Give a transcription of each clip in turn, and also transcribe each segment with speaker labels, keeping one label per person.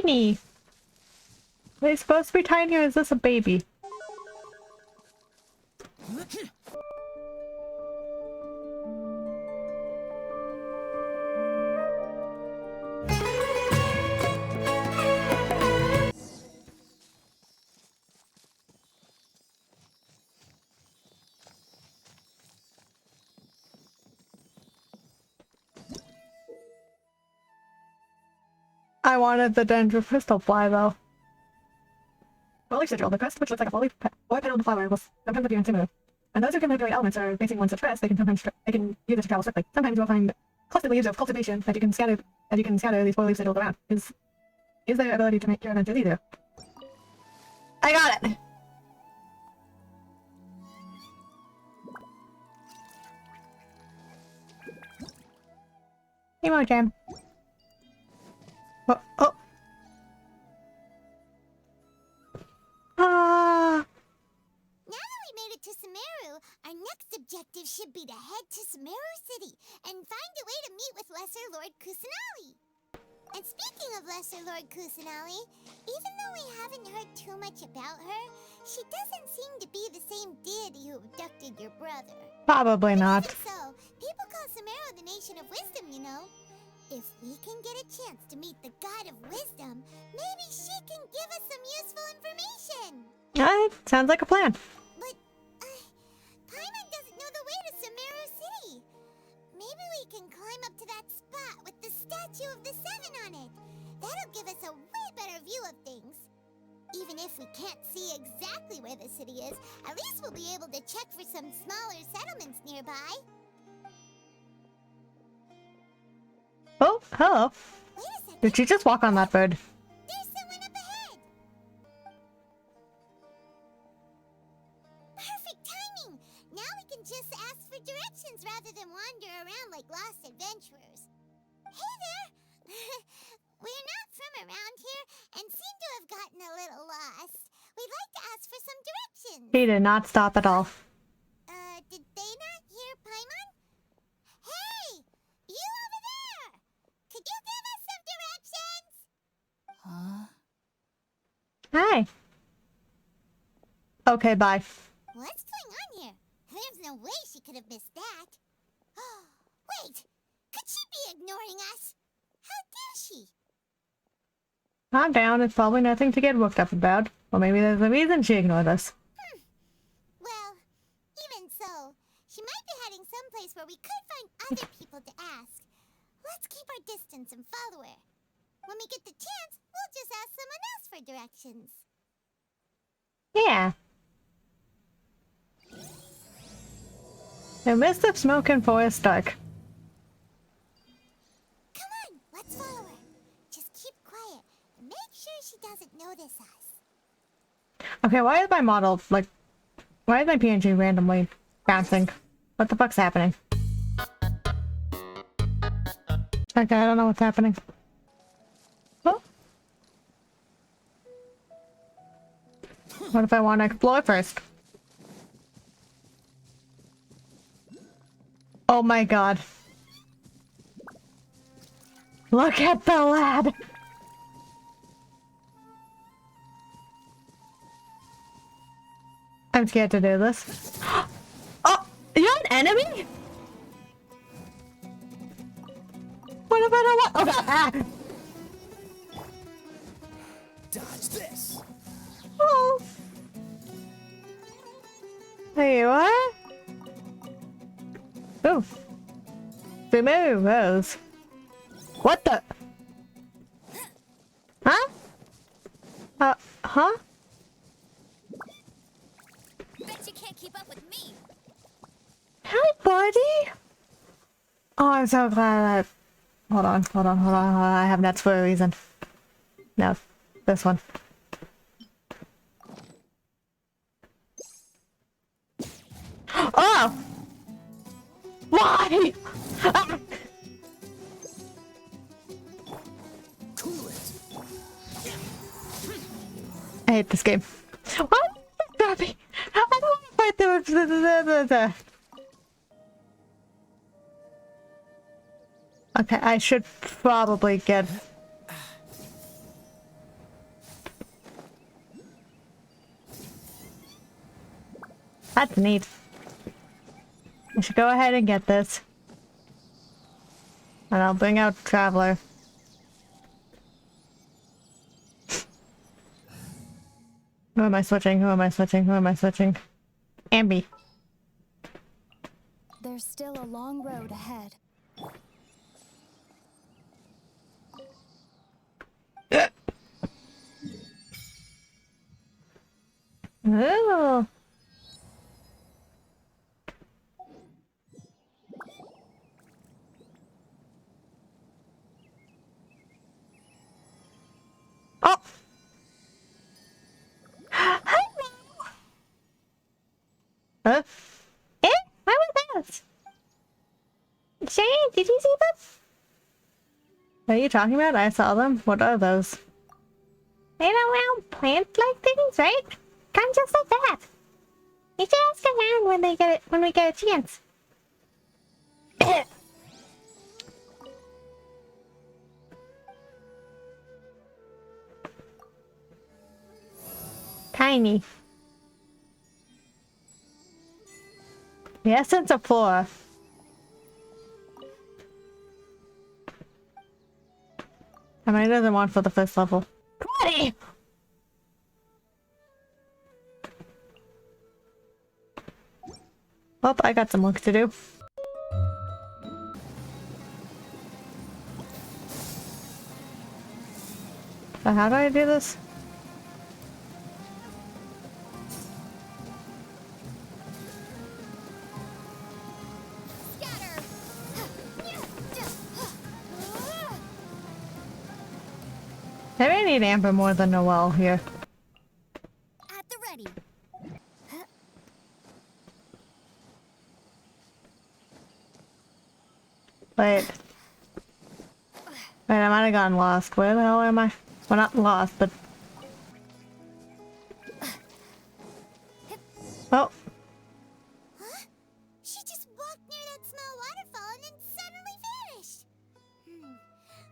Speaker 1: tiny. Are they supposed to be tiny or is this a baby? I wanted the Dendro crystal fly though. Foliage sigil, the crest which looks like a fully petaled flower will sometimes appear in Sumeru. And those who can manipulate elements are facing one such crest, they can sometimes use it to travel swiftly. Sometimes you'll find clustered leaves of cultivation that you can scatter these foliage sigils around. Is their ability to make your adventures easier. I got it! Emo jam. Oh, oh. Ah.
Speaker 2: Now that we made it to Sumeru, our next objective should be to head to Sumeru City and find a way to meet with Lesser Lord Kusanali. And speaking of Lesser Lord Kusanali, even though we haven't heard too much about her, she doesn't seem to be the same deity who abducted your brother.
Speaker 1: Probably not.
Speaker 2: So, people call Sumeru the Nation of Wisdom, you know. If we can get a chance to meet the God of Wisdom, maybe she can give us some useful information.
Speaker 1: Sounds like a plan.
Speaker 2: But, Paimon doesn't know the way to Sumeru City. Maybe we can climb up to that spot with the statue of the Seven on it. That'll give us a way better view of things. Even if we can't see exactly where the city is, at least we'll be able to check for some smaller settlements nearby.
Speaker 1: Oh, hello.
Speaker 2: Wait a second.
Speaker 1: Did she just walk on that bird?
Speaker 2: There's someone up ahead. Perfect timing. Now we can just ask for directions rather than wander around like lost adventurers. Hey there. We're not from around here and seem to have gotten a little lost. We'd like to ask for some directions.
Speaker 1: He did not stop at all.
Speaker 2: Did they not hear Paimon? Hey! You over there! Could you give us some directions?
Speaker 3: Huh?
Speaker 1: Hi. Okay, bye.
Speaker 2: What's going on here? There's no way she could have missed that. Wait! Could she be ignoring us? How dare she?
Speaker 1: Calm down, it's probably nothing to get worked up about. Or maybe there's a reason she ignored us.
Speaker 2: Well, even so, she might be heading someplace where we could find other people to ask. Let's keep our distance and follow her. When we get the chance, we'll just ask someone else for directions.
Speaker 1: Yeah. The mist of smoke and forest dark.
Speaker 2: Come on, let's follow her. Just keep quiet and make sure she doesn't notice us.
Speaker 1: Okay, why is my model, like, why is my PNG randomly bouncing? What the fuck's happening? Okay, I don't know what's happening. Oh. What if I want to explore first? Oh my god. Look at the lad! I'm scared to do this. Oh! You're an enemy? What about a what? Oh god! Ah.
Speaker 3: Dodge this.
Speaker 1: Oh! There you are. Oh. Sumeru Rose. What the? Huh? Huh?
Speaker 2: Bet you can't keep up with me.
Speaker 1: Hi, buddy. Oh, I'm so glad that... Hold on. I have nuts for a reason. No, this one. Oh! Why? Ah!
Speaker 3: Cool it.
Speaker 1: I hate this game. What? Stop me. I don't want to fight the... Okay, I should probably get... That's neat. I should go ahead and get this. And I'll bring out Traveler. Who am I switching? Who am I switching? Who am I switching? Ambi.
Speaker 4: There's still a long road ahead.
Speaker 1: Ooh. Oh! Hello! Huh? Eh? What was that? Shane, did you see them? What are you talking about? I saw them. What are those? They're round plant-like things, right? Kind of just like that. You should ask around when we get a chance. Tiny. The essence of flora. How many does it want for the first level? 20! Well, I got some work to do. So how do I do this?
Speaker 2: Scatter!
Speaker 1: Maybe I need Amber more than Noelle here.
Speaker 2: At the ready.
Speaker 1: Wait. Wait, I might have gotten lost. Where the hell am I? Well, not lost, but... Oh.
Speaker 2: Huh? She just walked near that small waterfall and then suddenly vanished.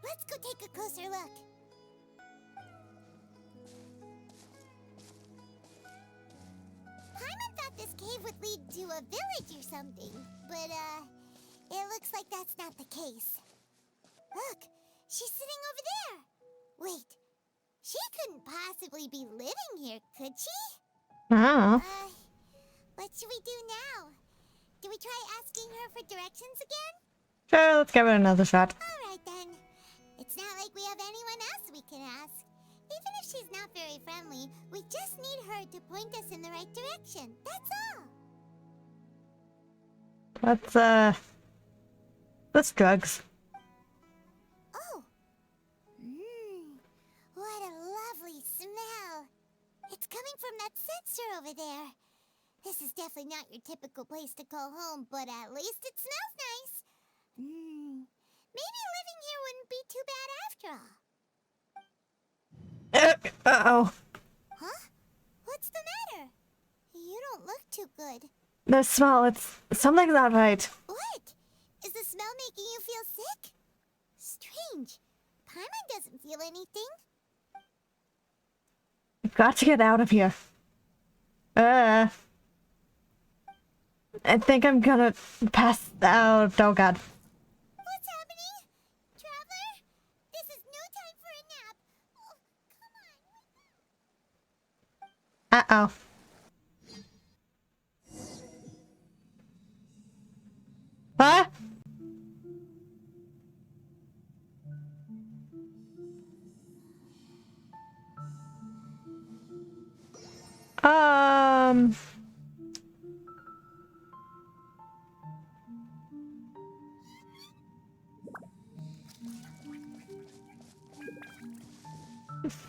Speaker 2: Let's go take a closer look. Paimon thought this cave would lead to a village or something, but it looks like that's not the case. Look, she's sitting over there. Wait, she couldn't possibly be living here, could she?
Speaker 1: Oh.
Speaker 2: What should we do now? Do we try asking her for directions again?
Speaker 1: Sure, let's give it another shot.
Speaker 2: Alright then. It's not like we have anyone else we can ask. Even if she's not very friendly, we just need her to point us in the right direction. That's all.
Speaker 1: Let's drugs.
Speaker 2: Oh. What a lovely smell. It's coming from that sensor over there. This is definitely not your typical place to call home, but at least it smells nice. Maybe living here wouldn't be too bad after all.
Speaker 1: Uh-oh.
Speaker 2: Huh? What's the matter? You don't look too good.
Speaker 1: The smell, something's not right.
Speaker 2: What? Is the smell making you feel sick? Strange. Paimon doesn't feel anything.
Speaker 1: We've got to get out of here. I think I'm gonna pass out. Oh god.
Speaker 2: What's happening? Traveler? This is no time for a nap. Oh, come on.
Speaker 1: Uh-oh. Huh?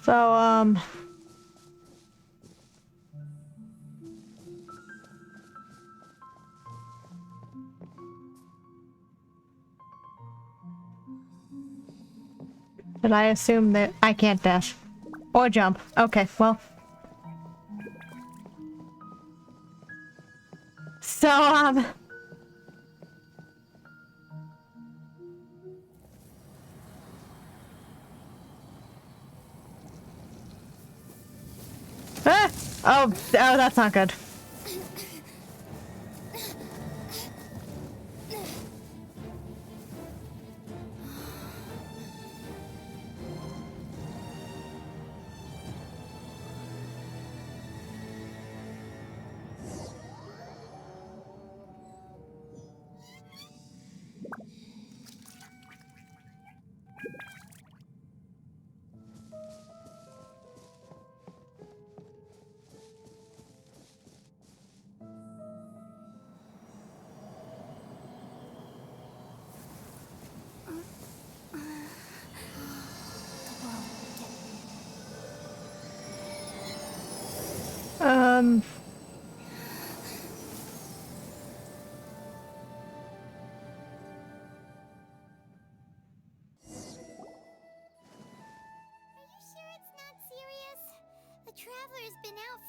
Speaker 1: So, did I assume that I can't dash? Or jump? Okay, well. So, ah! Oh, that's not good.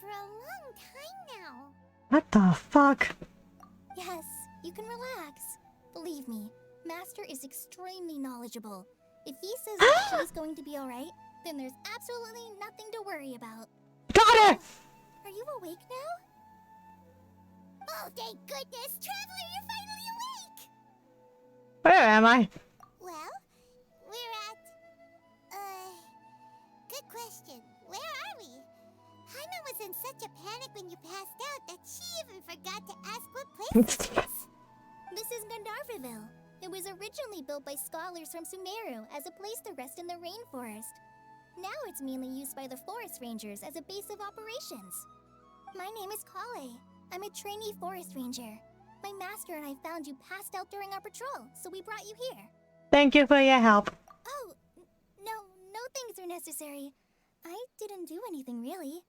Speaker 2: for a long time now.
Speaker 1: What the fuck?
Speaker 4: Yes, you can relax. Believe me, Master is extremely knowledgeable. If he says that she's going to be alright, then there's absolutely nothing to worry about.
Speaker 1: Got her!
Speaker 4: Are you awake now?
Speaker 2: Oh, thank goodness, Traveler, you're finally awake!
Speaker 1: Where am I?
Speaker 2: Well, we're at... Good question. Where are we? Paimon was in such a panic when you passed out that she even forgot to ask what place this was.
Speaker 4: This is Gandharvaville. It was originally built by scholars from Sumeru as a place to rest in the rainforest. Now it's mainly used by the forest rangers as a base of operations. My name is Collei. I'm a trainee forest ranger. My master and I found you passed out during our patrol, so we brought you here.
Speaker 1: Thank you for your help.
Speaker 4: Oh, no things are necessary. I didn't do anything really.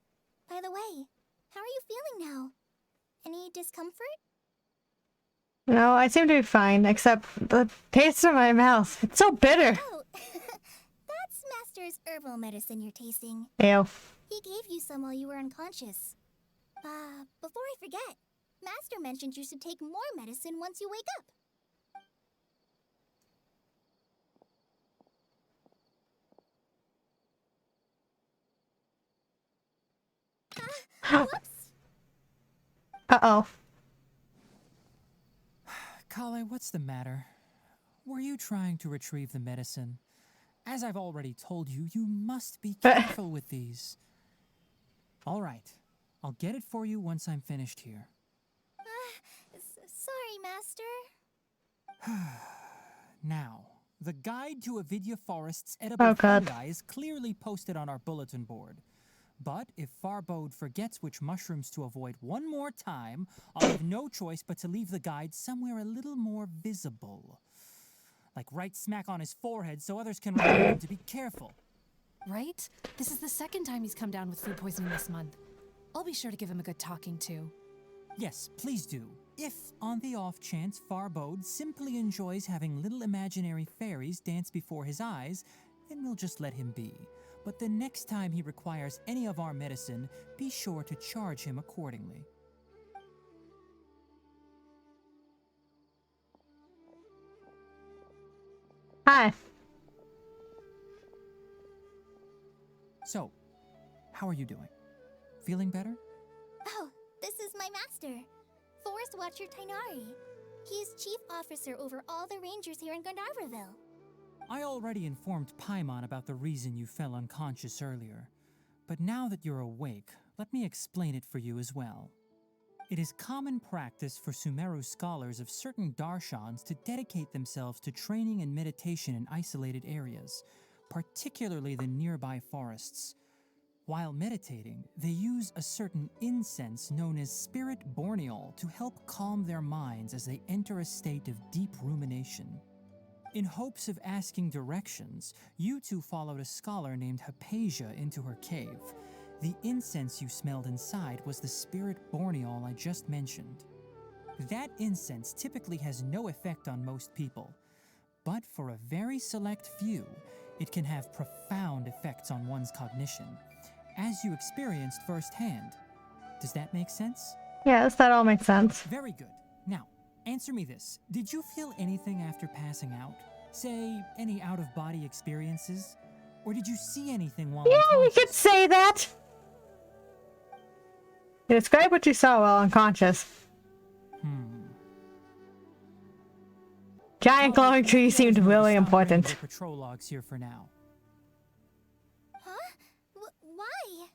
Speaker 4: By the way, how are you feeling now? Any discomfort?
Speaker 1: No, I seem to be fine, except the taste in my mouth. It's so bitter.
Speaker 4: Oh, that's Master's herbal medicine you're tasting.
Speaker 1: Ew.
Speaker 4: He gave you some while you were unconscious. Before I forget, Master mentioned you should take more medicine once you wake up. Whoops!
Speaker 1: Uh-oh.
Speaker 5: Collei, what's the matter? Were you trying to retrieve the medicine? As I've already told you, you must be careful with these. All right, I'll get it for you once I'm finished here.
Speaker 4: Sorry, Master.
Speaker 5: Now, the guide to Avidya Forest's edible
Speaker 1: Oh, God.
Speaker 5: fungi is clearly posted on our bulletin board. But if Farbode forgets which mushrooms to avoid one more time, I'll have no choice but to leave the guide somewhere a little more visible. Like right smack on his forehead so others can remind him to be careful.
Speaker 6: Right? This is the second time he's come down with food poisoning this month. I'll be sure to give him a good talking to.
Speaker 5: Yes, please do. If, on the off chance, Farbode simply enjoys having little imaginary fairies dance before his eyes, then we'll just let him be. But the next time he requires any of our medicine, be sure to charge him accordingly.
Speaker 1: Hi.
Speaker 5: So, how are you doing? Feeling better?
Speaker 4: Oh, this is my master, Forest Watcher Tainari. He is chief officer over all the rangers here in Gandharvaville.
Speaker 5: I already informed Paimon about the reason you fell unconscious earlier. But now that you're awake, let me explain it for you as well. It is common practice for Sumeru scholars of certain darshans to dedicate themselves to training and meditation in isolated areas, particularly the nearby forests. While meditating, they use a certain incense known as spirit borneol to help calm their minds as they enter a state of deep rumination. In hopes of asking directions, you two followed a scholar named Hypatia into her cave. The incense you smelled inside was the spirit borneol I just mentioned. That incense typically has no effect on most people, but for a very select few, it can have profound effects on one's cognition, as you experienced firsthand. Does that make sense?
Speaker 1: Yes, that all makes sense.
Speaker 5: Very good. Now, answer me this. Did you feel anything after passing out? Say, any out-of-body experiences? Or did you see anything while
Speaker 1: Yeah, we
Speaker 5: unconscious?
Speaker 1: could say that. Describe what you saw while unconscious. Giant glowing trees seemed really important.
Speaker 5: The patrol logs here for now.
Speaker 4: Huh? Why?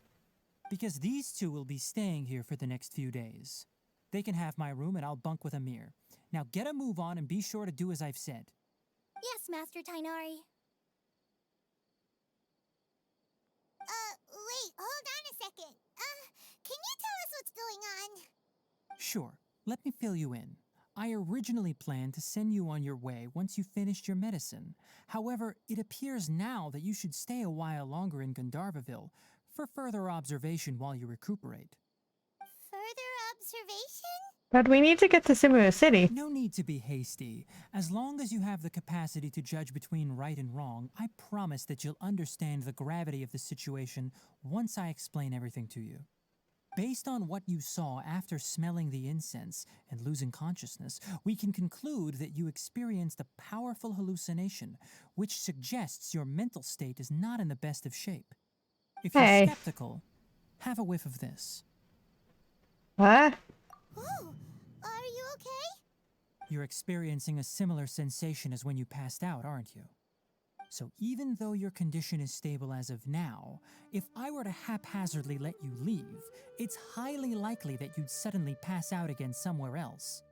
Speaker 5: Because these two will be staying here for the next few days. They can have my room and I'll bunk with Amir. Now get a move on and be sure to do as I've said.
Speaker 4: Yes, Master Tainari.
Speaker 2: Wait, hold on a second. Can you tell us what's going on?
Speaker 5: Sure, let me fill you in. I originally planned to send you on your way once you finished your medicine. However, it appears now that you should stay a while longer in Gandharvaville for further observation while you recuperate.
Speaker 2: Further observation?
Speaker 1: But we need to get to Sumeru City.
Speaker 5: No need to be hasty. As long as you have the capacity to judge between right and wrong, I promise that you'll understand the gravity of the situation once I explain everything to you. Based on what you saw after smelling the incense and losing consciousness, we can conclude that you experienced a powerful hallucination, which suggests your mental state is not in the best of shape. If you're
Speaker 1: Hey.
Speaker 5: skeptical, have a whiff of this.
Speaker 1: What?
Speaker 2: Oh, are you okay?
Speaker 5: You're experiencing a similar sensation as when you passed out, aren't you? So even though your condition is stable as of now, if I were to haphazardly let you leave, it's highly likely that you'd suddenly pass out again somewhere else.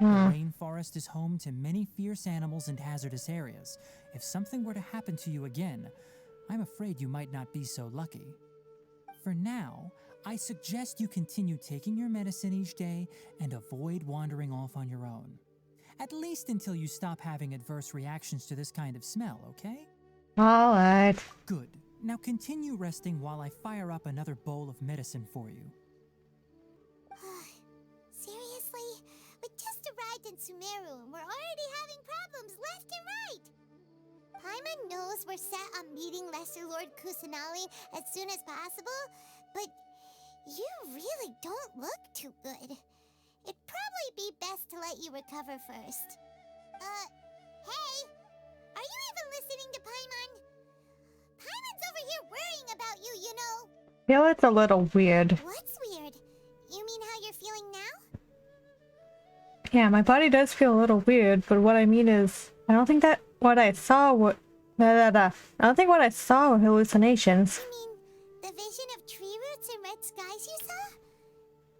Speaker 5: The rainforest is home to many fierce animals and hazardous areas. If something were to happen to you again, I'm afraid you might not be so lucky. For now, I suggest you continue taking your medicine each day and avoid wandering off on your own. At least until you stop having adverse reactions to this kind of smell, okay?
Speaker 1: Alright.
Speaker 5: Good. Now continue resting while I fire up another bowl of medicine for you.
Speaker 2: Seriously? We just arrived in Sumeru and we're already having problems left and right. Paimon knows we're set on meeting Lesser Lord Kusanali as soon as possible, but you really don't look too good. It'd probably be best to let you recover first. Hey! Are you even listening to Paimon? Paimon's over here worrying about you, you know.
Speaker 1: I feel it's a little weird.
Speaker 2: What's weird? You mean how you're feeling now?
Speaker 1: Yeah, my body does feel a little weird, but what I mean is, I don't think that what I saw were... I don't think what I saw were hallucinations.
Speaker 2: You mean the vision of tree roots and red skies you saw?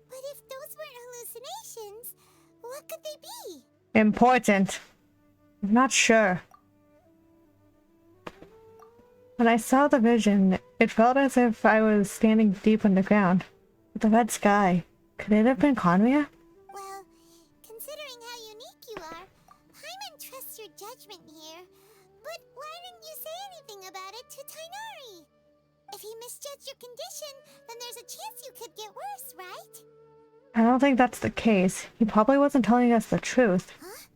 Speaker 2: But if those weren't hallucinations, what could they be?
Speaker 1: Important. I'm not sure. When I saw the vision, it felt as if I was standing deep underground. With the red sky. Could it have been Conria?
Speaker 2: Well, considering how unique you are, Paimon trusts your judgment here. But why didn't you say anything about it to Tainari? If he misjudged your condition, then there's a chance you could get worse, right?
Speaker 1: I don't think that's the case. He probably wasn't telling us the truth.
Speaker 2: Huh?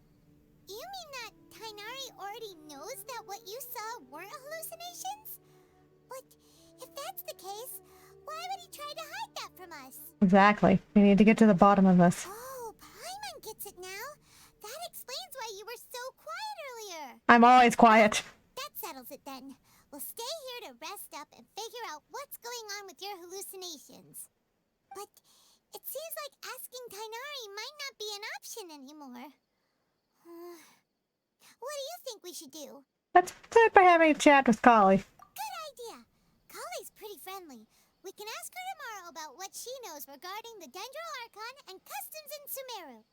Speaker 2: You mean that Tainari already knows that what you saw weren't hallucinations? But if that's the case, why would he try to hide that from us?
Speaker 1: Exactly. We need to get to the bottom of this.
Speaker 2: Oh, Paimon gets it now. That explains why you were so quiet earlier.
Speaker 1: I'm always quiet.
Speaker 2: That settles it then. We'll stay here to rest up and figure out what's going on with your hallucinations. But it seems like asking Tainari might not be an option anymore. What do you think we should do?
Speaker 1: Let's start by having a chat with Collei.
Speaker 2: Good idea. Collei's pretty friendly. We can ask her tomorrow about what she knows regarding the Dendro Archon and customs in Sumeru.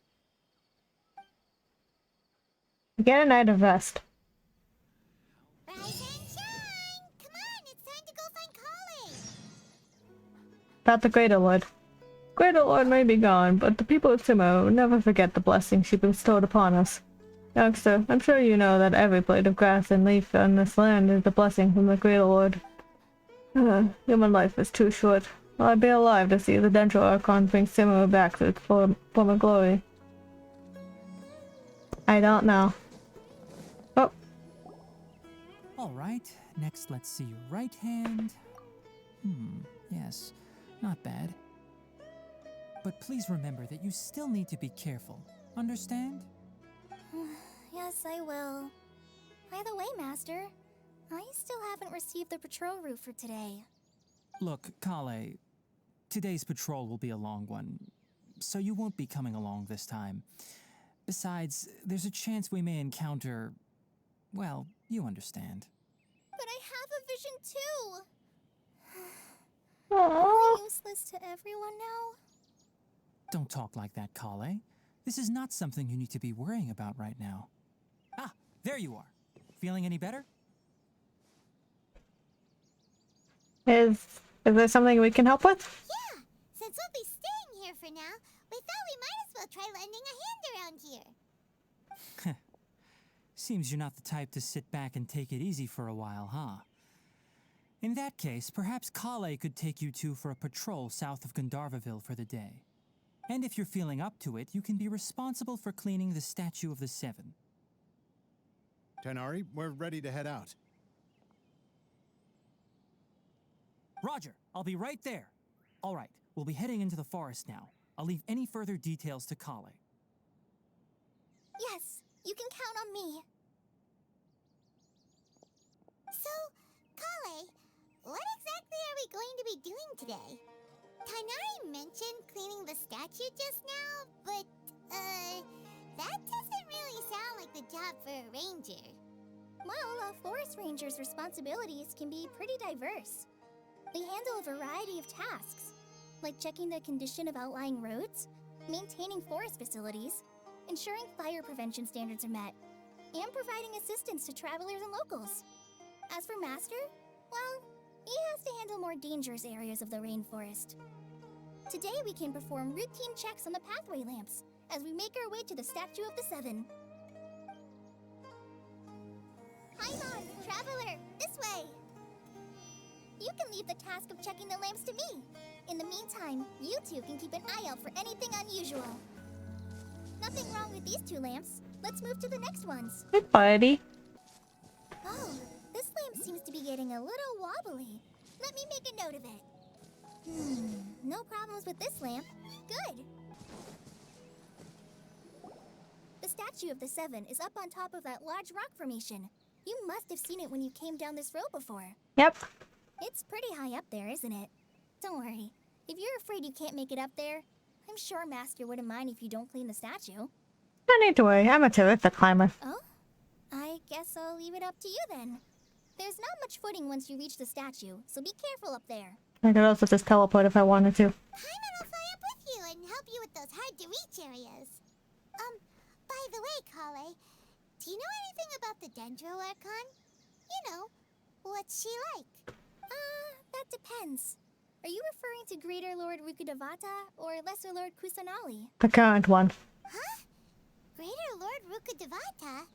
Speaker 1: Get a night of rest.
Speaker 2: Rise and shine! Come on, it's time to go find Collei!
Speaker 1: About the Greater Lord. Greater Lord may be gone, but the people of Sumeru will never forget the blessing she bestowed upon us. Youngster, I'm sure you know that every blade of grass and leaf on this land is a blessing from the Greater Lord. Human life is too short. Will I be alive to see the Dendro Archon bring Sumeru back to its former glory? I don't know. Oh,
Speaker 5: Alright, next let's see your right hand. Yes, not bad. But please remember that you still need to be careful. Understand?
Speaker 4: Yes, I will. By the way, Master, I still haven't received the patrol route for today.
Speaker 5: Look, Collei, today's patrol will be a long one, so you won't be coming along this time. Besides, there's a chance we may encounter... well, you understand.
Speaker 4: But I have a vision too!
Speaker 1: aww.
Speaker 4: Am I useless to everyone now?
Speaker 5: Don't talk like that, Collei. This is not something you need to be worrying about right now. Ah, there you are. Feeling any better?
Speaker 1: Is there something we can help with?
Speaker 2: Yeah, since we'll be staying here for now, we thought we might as well try lending a hand around here.
Speaker 5: Seems you're not the type to sit back and take it easy for a while, huh? In that case, perhaps Collei could take you two for a patrol south of Gandharvaville for the day. And if you're feeling up to it, you can be responsible for cleaning the Statue of the Seven.
Speaker 7: Tainari, we're ready to head out.
Speaker 5: Roger, I'll be right there. All right, We'll be heading into the forest now. I'll leave any further details to Collei.
Speaker 4: Yes, you can count on me.
Speaker 2: So, Collei, what exactly are we going to be doing today? Tainari mentioned cleaning the statue just now, but, that doesn't really sound like the job for a ranger.
Speaker 4: Well, a forest ranger's responsibilities can be pretty diverse. They handle a variety of tasks, like checking the condition of outlying roads, maintaining forest facilities, ensuring fire prevention standards are met, and providing assistance to travelers and locals. As for Master, well, he has to handle more dangerous areas of the rainforest. Today we can perform routine checks on the pathway lamps as we make our way to the Statue of the Seven. Paimon, traveler, this way! You can leave the task of checking the lamps to me. In the meantime, you two can keep an eye out for anything unusual. Nothing wrong with these two lamps. Let's move to the next ones.
Speaker 1: Hey, buddy.
Speaker 4: Oh, this lamp seems to be getting a little wobbly. Let me make a note of it. No problems with this lamp. Good. The Statue of the Seven is up on top of that large rock formation. You must have seen it when you came down this road before.
Speaker 1: Yep.
Speaker 4: It's pretty high up there, isn't it? Don't worry. If you're afraid you can't make it up there, I'm sure Master wouldn't mind if you don't clean the statue.
Speaker 1: No need to worry. I'm a terrific climber.
Speaker 4: Oh? I guess I'll leave it up to you then. There's not much footing once you reach the statue, so be careful up there.
Speaker 1: I could also just teleport if I wanted to.
Speaker 2: Paimon will fly up with you and help you with those hard-to-reach areas. By the way, Collei, do you know anything about the Dendro Archon? You know, what's she like?
Speaker 4: That depends. Are you referring to Greater Lord Rukkhadevata or Lesser Lord Kusanali?
Speaker 1: The current one.
Speaker 2: Huh? Greater Lord Rukkhadevata?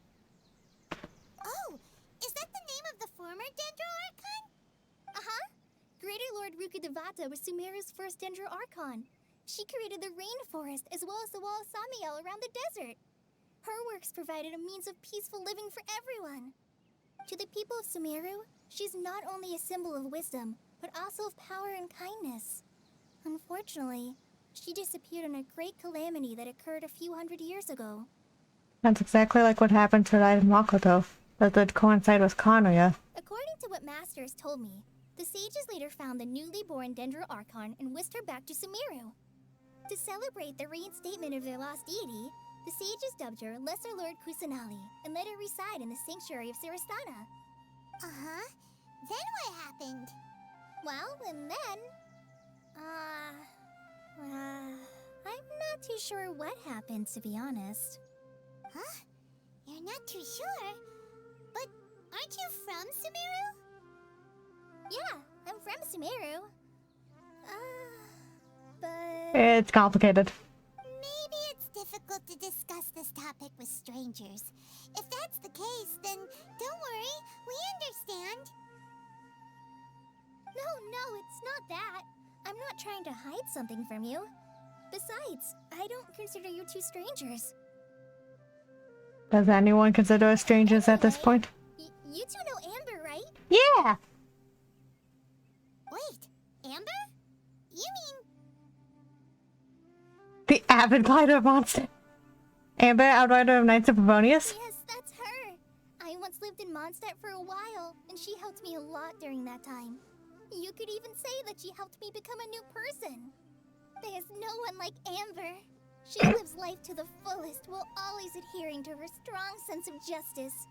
Speaker 2: Oh, is that the name of the former Dendro Archon?
Speaker 4: Uh-huh. Greater Lord Rukkhadevata was Sumeru's first Dendro Archon. She created the rainforest as well as the wall of Samiel around the desert. Her works provided a means of peaceful living for everyone. To the people of Sumeru, she's not only a symbol of wisdom, but also of power and kindness. Unfortunately, she disappeared in a great calamity that occurred a few hundred years ago.
Speaker 1: That's exactly like what happened to Raiden Makoto. That would coincide with Kanuya.
Speaker 4: According to what Master has told me, the sages later found the newly born Dendro Archon and whisked her back to Sumeru. To celebrate the reinstatement of their lost deity, the sages dubbed her Lesser Lord Kusanali and let her reside in the sanctuary of Sarastana.
Speaker 2: Uh-huh. Then what happened?
Speaker 4: Well, and then... I'm not too sure what happened, to be honest.
Speaker 2: Huh? You're not too sure? But aren't you from Sumeru?
Speaker 4: Yeah, I'm from Sumeru. But...
Speaker 1: It's complicated.
Speaker 2: Maybe it's difficult to discuss this topic with strangers. If that's the case, then don't worry, we understand.
Speaker 4: No, it's not that. I'm not trying to hide something from you. Besides, I don't consider you two strangers.
Speaker 1: Does anyone consider us strangers at this point?
Speaker 4: You two know Amber, right?
Speaker 1: Yeah!
Speaker 2: Wait, Amber? You mean...
Speaker 1: The avid glider monster. Amber, outrider of Knights of Favonius?
Speaker 4: Yes, that's her. I once lived in Mondstadt for a while, and she helped me a lot during that time. You could even say that she helped me become a new person. There's no one like Amber. She lives life to the fullest while always adhering to her strong sense of justice.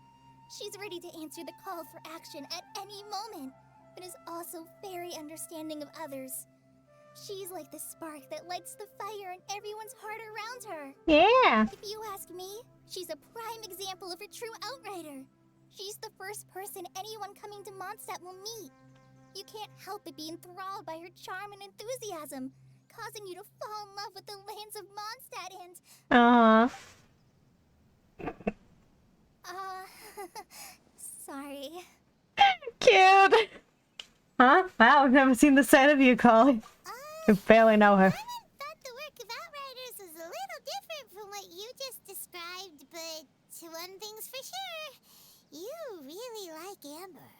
Speaker 4: She's ready to answer the call for action at any moment, but is also very understanding of others. She's like the spark that lights the fire in everyone's heart around her.
Speaker 1: Yeah!
Speaker 4: If you ask me, she's a prime example of a true outrider. She's the first person anyone coming to Mondstadt will meet. You can't help but be enthralled by her charm and enthusiasm, causing you to fall in love with the lands of Mondstadt and... Sorry.
Speaker 1: Cute! Huh? Wow, I've never seen the side of you, Collei. You barely know her.
Speaker 2: Paimon thought the work of Outriders was a little different from what you just described, but one thing's for sure, you really like Amber.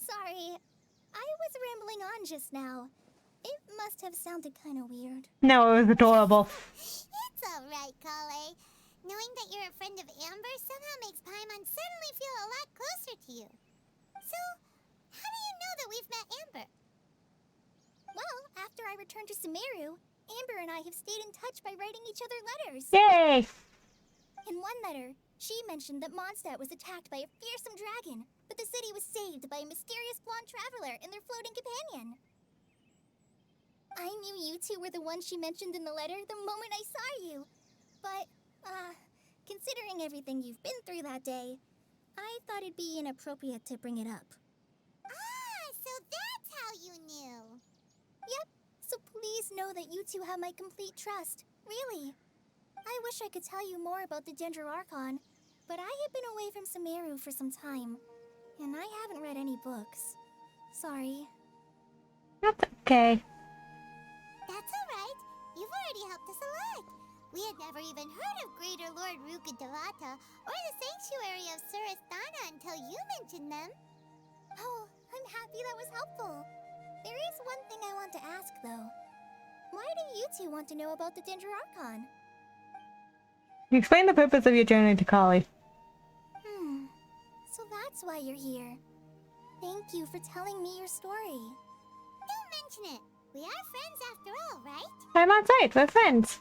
Speaker 4: Sorry. I was rambling on just now. It must have sounded kind of weird.
Speaker 1: No, it was adorable.
Speaker 2: It's alright, Collei. Knowing that you're a friend of Amber somehow makes Paimon suddenly feel a lot closer to you. So, how do you know that we've met Amber?
Speaker 4: Well, after I returned to Sumeru, Amber and I have stayed in touch by writing each other letters.
Speaker 1: Yay!
Speaker 4: In one letter, she mentioned that Mondstadt was attacked by a fearsome dragon, but the city was saved by a mysterious blonde traveler and their floating companion. I knew you two were the ones she mentioned in the letter the moment I saw you. But, considering everything you've been through that day, I thought it'd be inappropriate to bring it up.
Speaker 2: Ah, so that's how you knew.
Speaker 4: Yep, so please know that you two have my complete trust. Really. I wish I could tell you more about the Dendroarchon, but I have been away from Sumeru for some time, and I haven't read any books. Sorry.
Speaker 1: That's okay.
Speaker 2: That's alright. You've already helped us a lot. We had never even heard of Greater Lord Rukkhadevata or the Sanctuary of Surasthana until you mentioned them.
Speaker 4: Oh, I'm happy that was helpful. There is one thing I want to ask, though. Why do you two want to know about the Dendroarchon?
Speaker 1: Explain the purpose of your journey to Collei.
Speaker 4: So that's why you're here. Thank you for telling me your story.
Speaker 2: Don't mention it. We are friends after all, right?
Speaker 1: I'm on site. We're friends.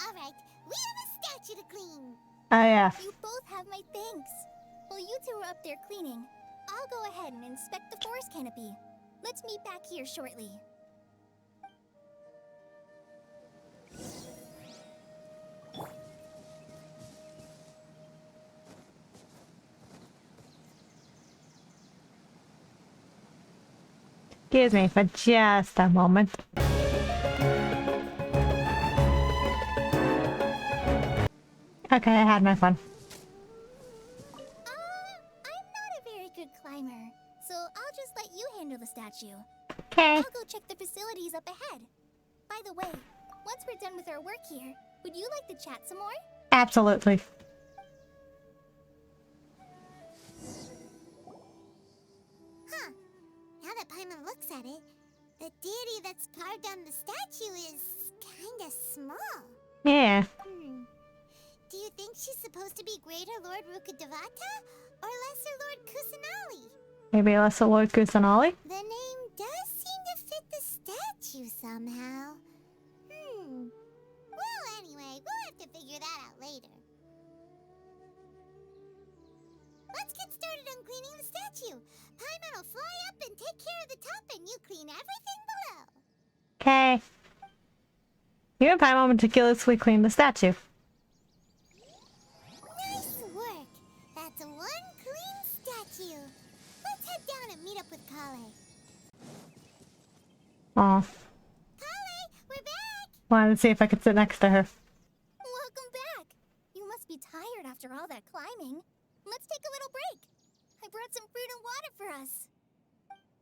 Speaker 2: Alright, we have a statue to clean.
Speaker 1: Oh, yeah.
Speaker 4: You both have my thanks. While you two are up there cleaning, I'll go ahead and inspect the forest canopy. Let's meet back here shortly.
Speaker 1: Excuse me for just a moment. Okay, I had my fun.
Speaker 4: I'm not a very good climber, so I'll just let you handle the statue.
Speaker 1: Okay.
Speaker 4: I'll go check the facilities up ahead. By the way, once we're done with our work here, would you like to chat some more?
Speaker 1: Absolutely.
Speaker 2: Huh. Now that Paimon looks at it, the deity that's carved on the statue is kinda small.
Speaker 1: Yeah.
Speaker 2: Do you think she's supposed to be Greater Lord Rukkhadevata or Lesser Lord Kusanali?
Speaker 1: Maybe Lesser Lord Kusanali?
Speaker 2: The name does seem to fit the statue somehow. Well, anyway, we'll have to figure that out later. Let's get started on cleaning the statue. Paimon will fly up and take care of the top, and you clean everything below.
Speaker 1: Okay. You and Paimon meticulously clean the statue.
Speaker 2: Nice work. That's one clean statue. Let's head down and meet up with Collei.
Speaker 1: Aw.
Speaker 2: Collei, we're back.
Speaker 1: Wanted to see if I could sit next to her.
Speaker 4: Welcome back! You must be tired after all that climbing. Let's take a little break. I brought some fruit and water for us.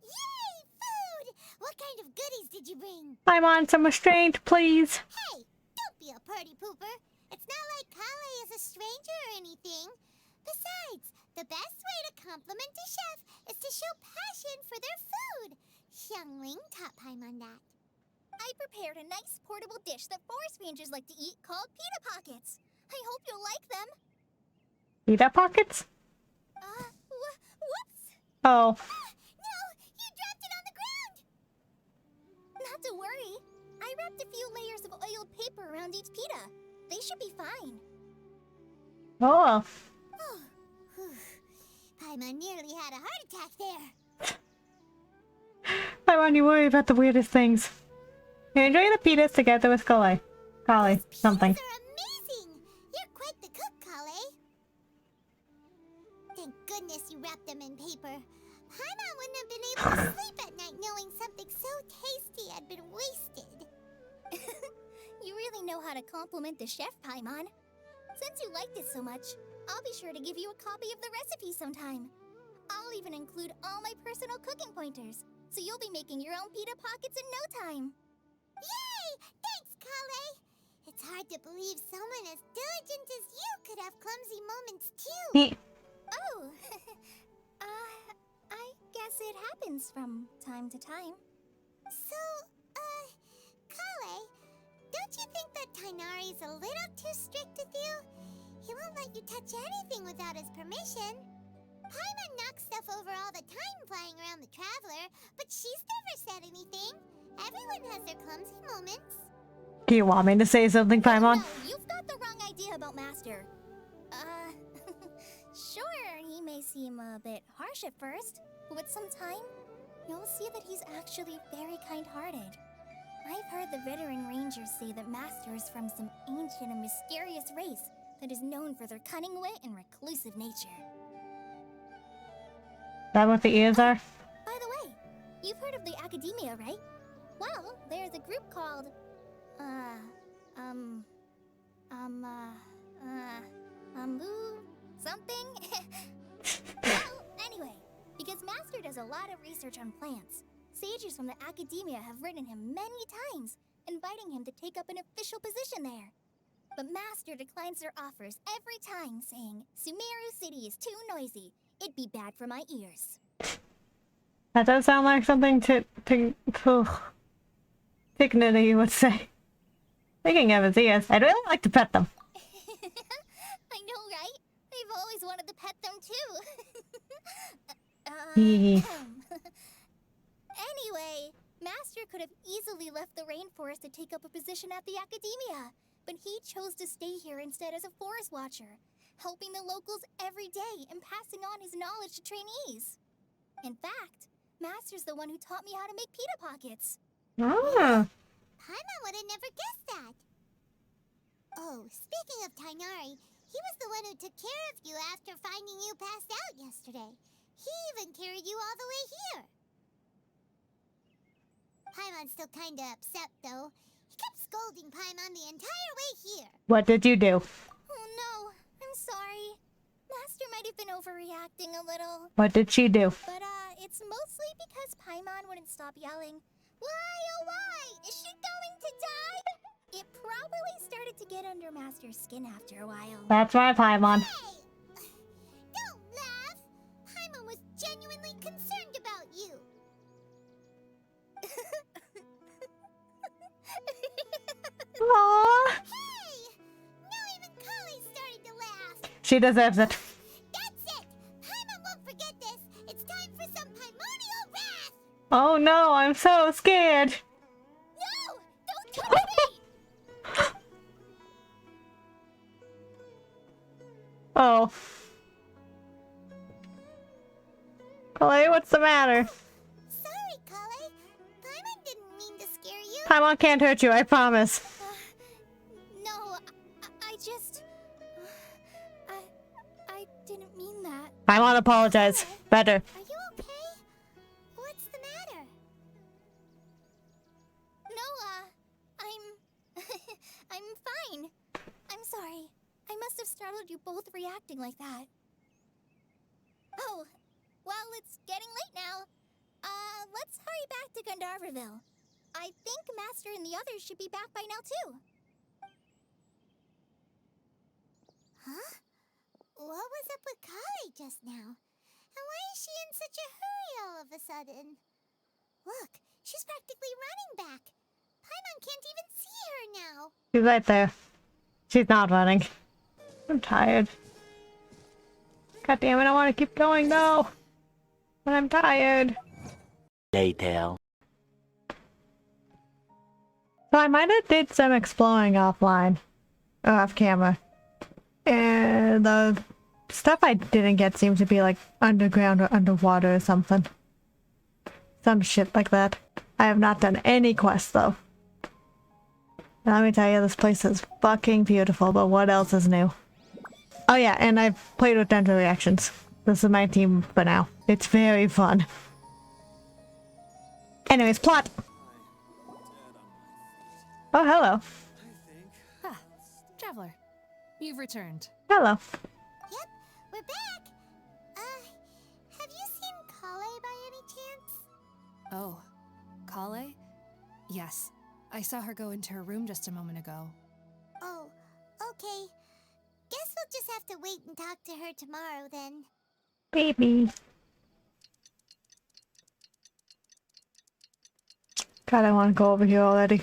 Speaker 2: Yay, food! What kind of goodies did you bring?
Speaker 1: I'm on some restraint, please.
Speaker 2: Hey, don't be a party pooper. It's not like Collei is a stranger or anything. Besides, the best way to compliment a chef is to show passion for their food. Xiangling taught Paimon that.
Speaker 4: I prepared a nice portable dish that forest rangers like to eat called pita pockets. I hope you'll like them.
Speaker 1: Pita pockets?
Speaker 4: Whoops!
Speaker 1: Oh.
Speaker 2: No, you dropped it on the ground.
Speaker 4: Not to worry. I wrapped a few layers of oiled paper around each pita. They should be fine.
Speaker 1: Oh.
Speaker 2: Paimon nearly had a heart attack there.
Speaker 1: Paimon, you worry about the weirdest things. You enjoy the pitas together with Collei. Collei, something.
Speaker 2: These are amazing. You're quite the cook, Collei. Thank goodness you wrapped them in paper. Paimon wouldn't have been able to sleep at night knowing something so tasty had been wasted.
Speaker 4: You really know how to compliment the chef, Paimon. Since you liked it so much, I'll be sure to give you a copy of the recipe sometime. I'll even include all my personal cooking pointers, so you'll be making your own pita pockets in no time.
Speaker 2: Yay! Thanks, Collei. It's hard to believe someone as diligent as you could have clumsy moments too.
Speaker 4: Oh, I guess it happens from time to time.
Speaker 2: So, Collei, don't you think that Tainari's a little too strict with you? He won't let you touch anything without his permission. Paimon knocks stuff over all the time flying around the Traveler, but she's never said anything. Everyone has their clumsy moments.
Speaker 1: Do you want me to say something, Paimon?
Speaker 4: No, you've got the wrong idea about Master. Sure, he may seem a bit harsh at first, but with some time, you'll see that he's actually very kind-hearted. I've heard the veteran rangers say that Master is from some ancient and mysterious race that is known for their cunning wit and reclusive nature.
Speaker 1: That what the ears are?
Speaker 4: By the way, you've heard of the Academia, right? Well, there's a group called, something? Well, anyway, because Master does a lot of research on plants, sages from the Academia have written him many times, inviting him to take up an official position there. But Master declines their offers every time, saying, Sumeru City is too noisy. It'd be bad for my ears.
Speaker 1: That does sound like something Dignity would say. Speaking of his ears, I'd really like to pet them.
Speaker 4: I know, right? I've always wanted to pet them too.
Speaker 1: Hee.
Speaker 4: Anyway, Master could have easily left the rainforest to take up a position at the Academia, but he chose to stay here instead as a forest watcher, helping the locals every day and passing on his knowledge to trainees. In fact, Master's the one who taught me how to make pita pockets.
Speaker 1: Ah.
Speaker 2: Paimon would have never guessed that. Oh, speaking of Tainari, he was the one who took care of you after finding you passed out yesterday. He even carried you all the way here. Paimon's still kinda upset, though. He kept scolding Paimon the entire way here.
Speaker 1: What did you do?
Speaker 4: Oh no, I'm sorry. Master might have been overreacting a little.
Speaker 1: What did she do?
Speaker 4: But, it's mostly because Paimon wouldn't stop yelling, Why, oh why? Is she going to die? It probably started to get under Master's skin after a while.
Speaker 1: That's my Paimon.
Speaker 2: Hey! Don't laugh! Paimon was genuinely concerned about you.
Speaker 1: Aww.
Speaker 2: Hey! Now even Collei started to laugh.
Speaker 1: She deserves it.
Speaker 2: That's it! Paimon won't forget this. It's time for some Paimonial wrath!
Speaker 1: Oh no, I'm so scared.
Speaker 4: No! Don't touch me!
Speaker 1: Oh. Collei, what's the matter?
Speaker 2: Sorry, Collei. Paimon didn't mean to scare you.
Speaker 1: Paimon can't hurt you, I promise.
Speaker 4: No, I just... I didn't mean that.
Speaker 1: Paimon, apologize. Better.
Speaker 2: Are you okay? What's the matter?
Speaker 4: No, I'm fine. I'm sorry. I must have startled you both reacting like that. Oh, well, it's getting late now. Let's hurry back to Gandharville. I think Master and the others should be back by now, too.
Speaker 2: Huh? What was up with Collei just now? And why is she in such a hurry all of a sudden? Look, she's practically running back. Paimon can't even see her now.
Speaker 1: She's right there. She's not running. I'm tired. God damn it, I want to keep going though. But I'm tired.
Speaker 7: Later.
Speaker 1: So I might have did some exploring offline. Or off camera. And the stuff I didn't get seems to be like underground or underwater or something. Some shit like that. I have not done any quests though. And let me tell you, this place is fucking beautiful, but what else is new? Oh yeah, and I've played with Dendro Reactions. This is my team for now. It's very fun. Anyways, plot! Oh, hello.
Speaker 6: Ah, Traveler, you've returned.
Speaker 1: Hello.
Speaker 2: Yep, we're back. Have you seen Collei by any chance?
Speaker 6: Oh, Collei? Yes, I saw her go into her room just a moment ago.
Speaker 2: Oh, okay. Guess we'll just have to wait and talk to her tomorrow then.
Speaker 1: Baby. God, I want to go over here already.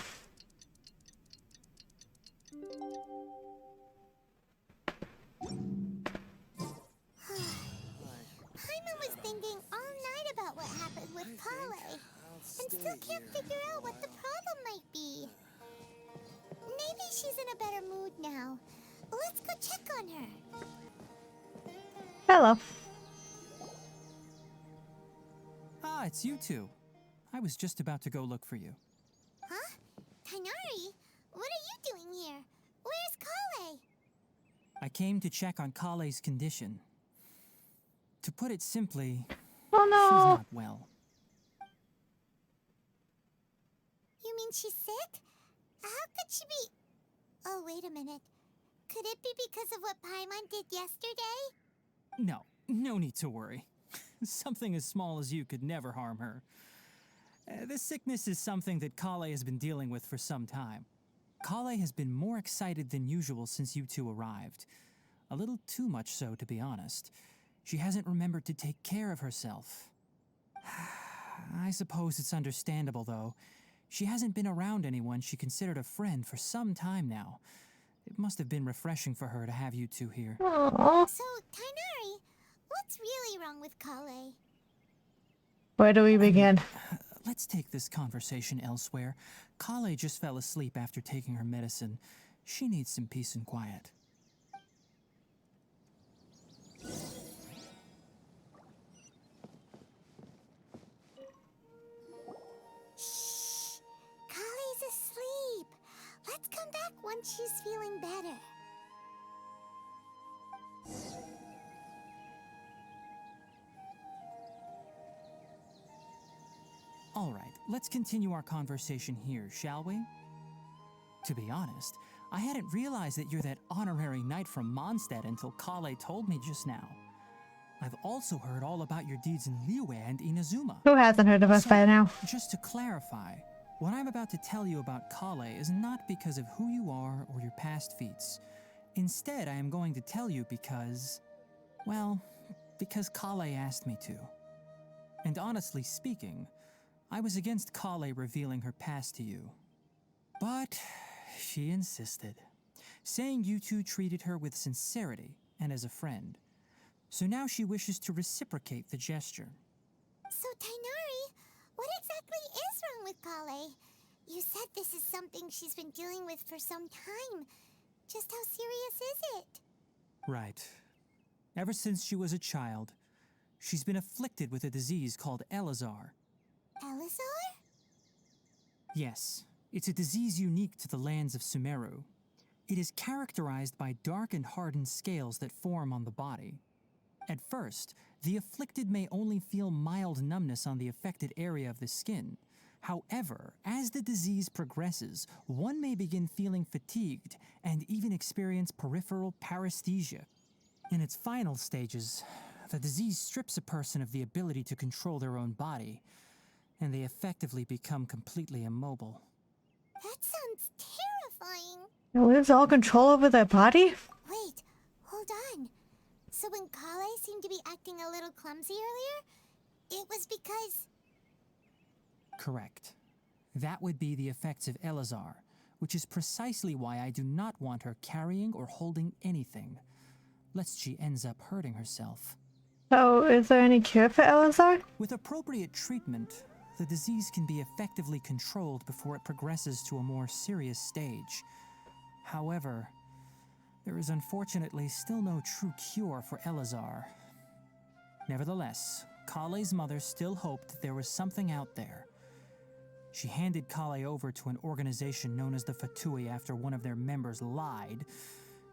Speaker 2: Paimon was thinking all night about what happened with Collei, and still can't figure out what the problem might be. Maybe she's in a better mood now. Let's go check on her.
Speaker 1: Hello.
Speaker 5: Ah, it's you two. I was just about to go look for you.
Speaker 2: Huh? Tighnari? What are you doing here? Where's Collei?
Speaker 5: I came to check on Collei's condition. To put it simply,
Speaker 1: Oh
Speaker 5: she's
Speaker 1: no.
Speaker 5: not well.
Speaker 2: You mean she's sick? How could she be... Oh, wait a minute. Could it be because of what Paimon did yesterday?
Speaker 5: No need to worry. Something as small as you could never harm her. This sickness is something that Collei has been dealing with for some time. Collei has been more excited than usual since you two arrived. A little too much so, to be honest. She hasn't remembered to take care of herself. I suppose it's understandable, though. She hasn't been around anyone she considered a friend for some time now. It must have been refreshing for her to have you two here.
Speaker 1: Aww.
Speaker 2: So, Tighnari, what's really wrong with Collei?
Speaker 1: Where do we begin?
Speaker 5: Let's take this conversation elsewhere. Collei just fell asleep after taking her medicine. She needs some peace and quiet.
Speaker 2: Shh! Collei's asleep. Let's come back once she's feeling better.
Speaker 5: All right, let's continue our conversation here, shall we? To be honest, I hadn't realized that you're that honorary knight from Mondstadt until Collei told me just now. I've also heard all about your deeds in Liyue and Inazuma.
Speaker 1: Who hasn't heard of us by now?
Speaker 5: Just to clarify, what I'm about to tell you about Collei is not because of who you are or your past feats. Instead, I am going to tell you because... well, because Collei asked me to. And honestly speaking, I was against Collei revealing her past to you. But she insisted, saying you two treated her with sincerity and as a friend. So now she wishes to reciprocate the gesture.
Speaker 2: So, Tighnari, what exactly is wrong with Collei? You said this is something she's been dealing with for some time. Just how serious is it?
Speaker 5: Right. Ever since she was a child, she's been afflicted with a disease called Elazar.
Speaker 2: Elazar?
Speaker 5: Yes, it's a disease unique to the lands of Sumeru. It is characterized by dark and hardened scales that form on the body. At first, the afflicted may only feel mild numbness on the affected area of the skin. However, as the disease progresses, one may begin feeling fatigued and even experience peripheral paresthesia. In its final stages, the disease strips a person of the ability to control their own body, and they effectively become completely immobile.
Speaker 2: That sounds terrifying.
Speaker 1: They lose all control over their body?
Speaker 2: Wait, hold on. So when Collei seemed to be acting a little clumsy earlier, it was because...
Speaker 5: Correct. That would be the effects of Elazar, which is precisely why I do not want her carrying or holding anything, lest she ends up hurting herself.
Speaker 1: So, is there any cure for Elazar?
Speaker 5: With appropriate treatment, the disease can be effectively controlled before it progresses to a more serious stage. However, there is unfortunately still no true cure for Elazar. Nevertheless, Collei's mother still hoped that there was something out there. She handed Collei over to an organization known as the Fatui after one of their members lied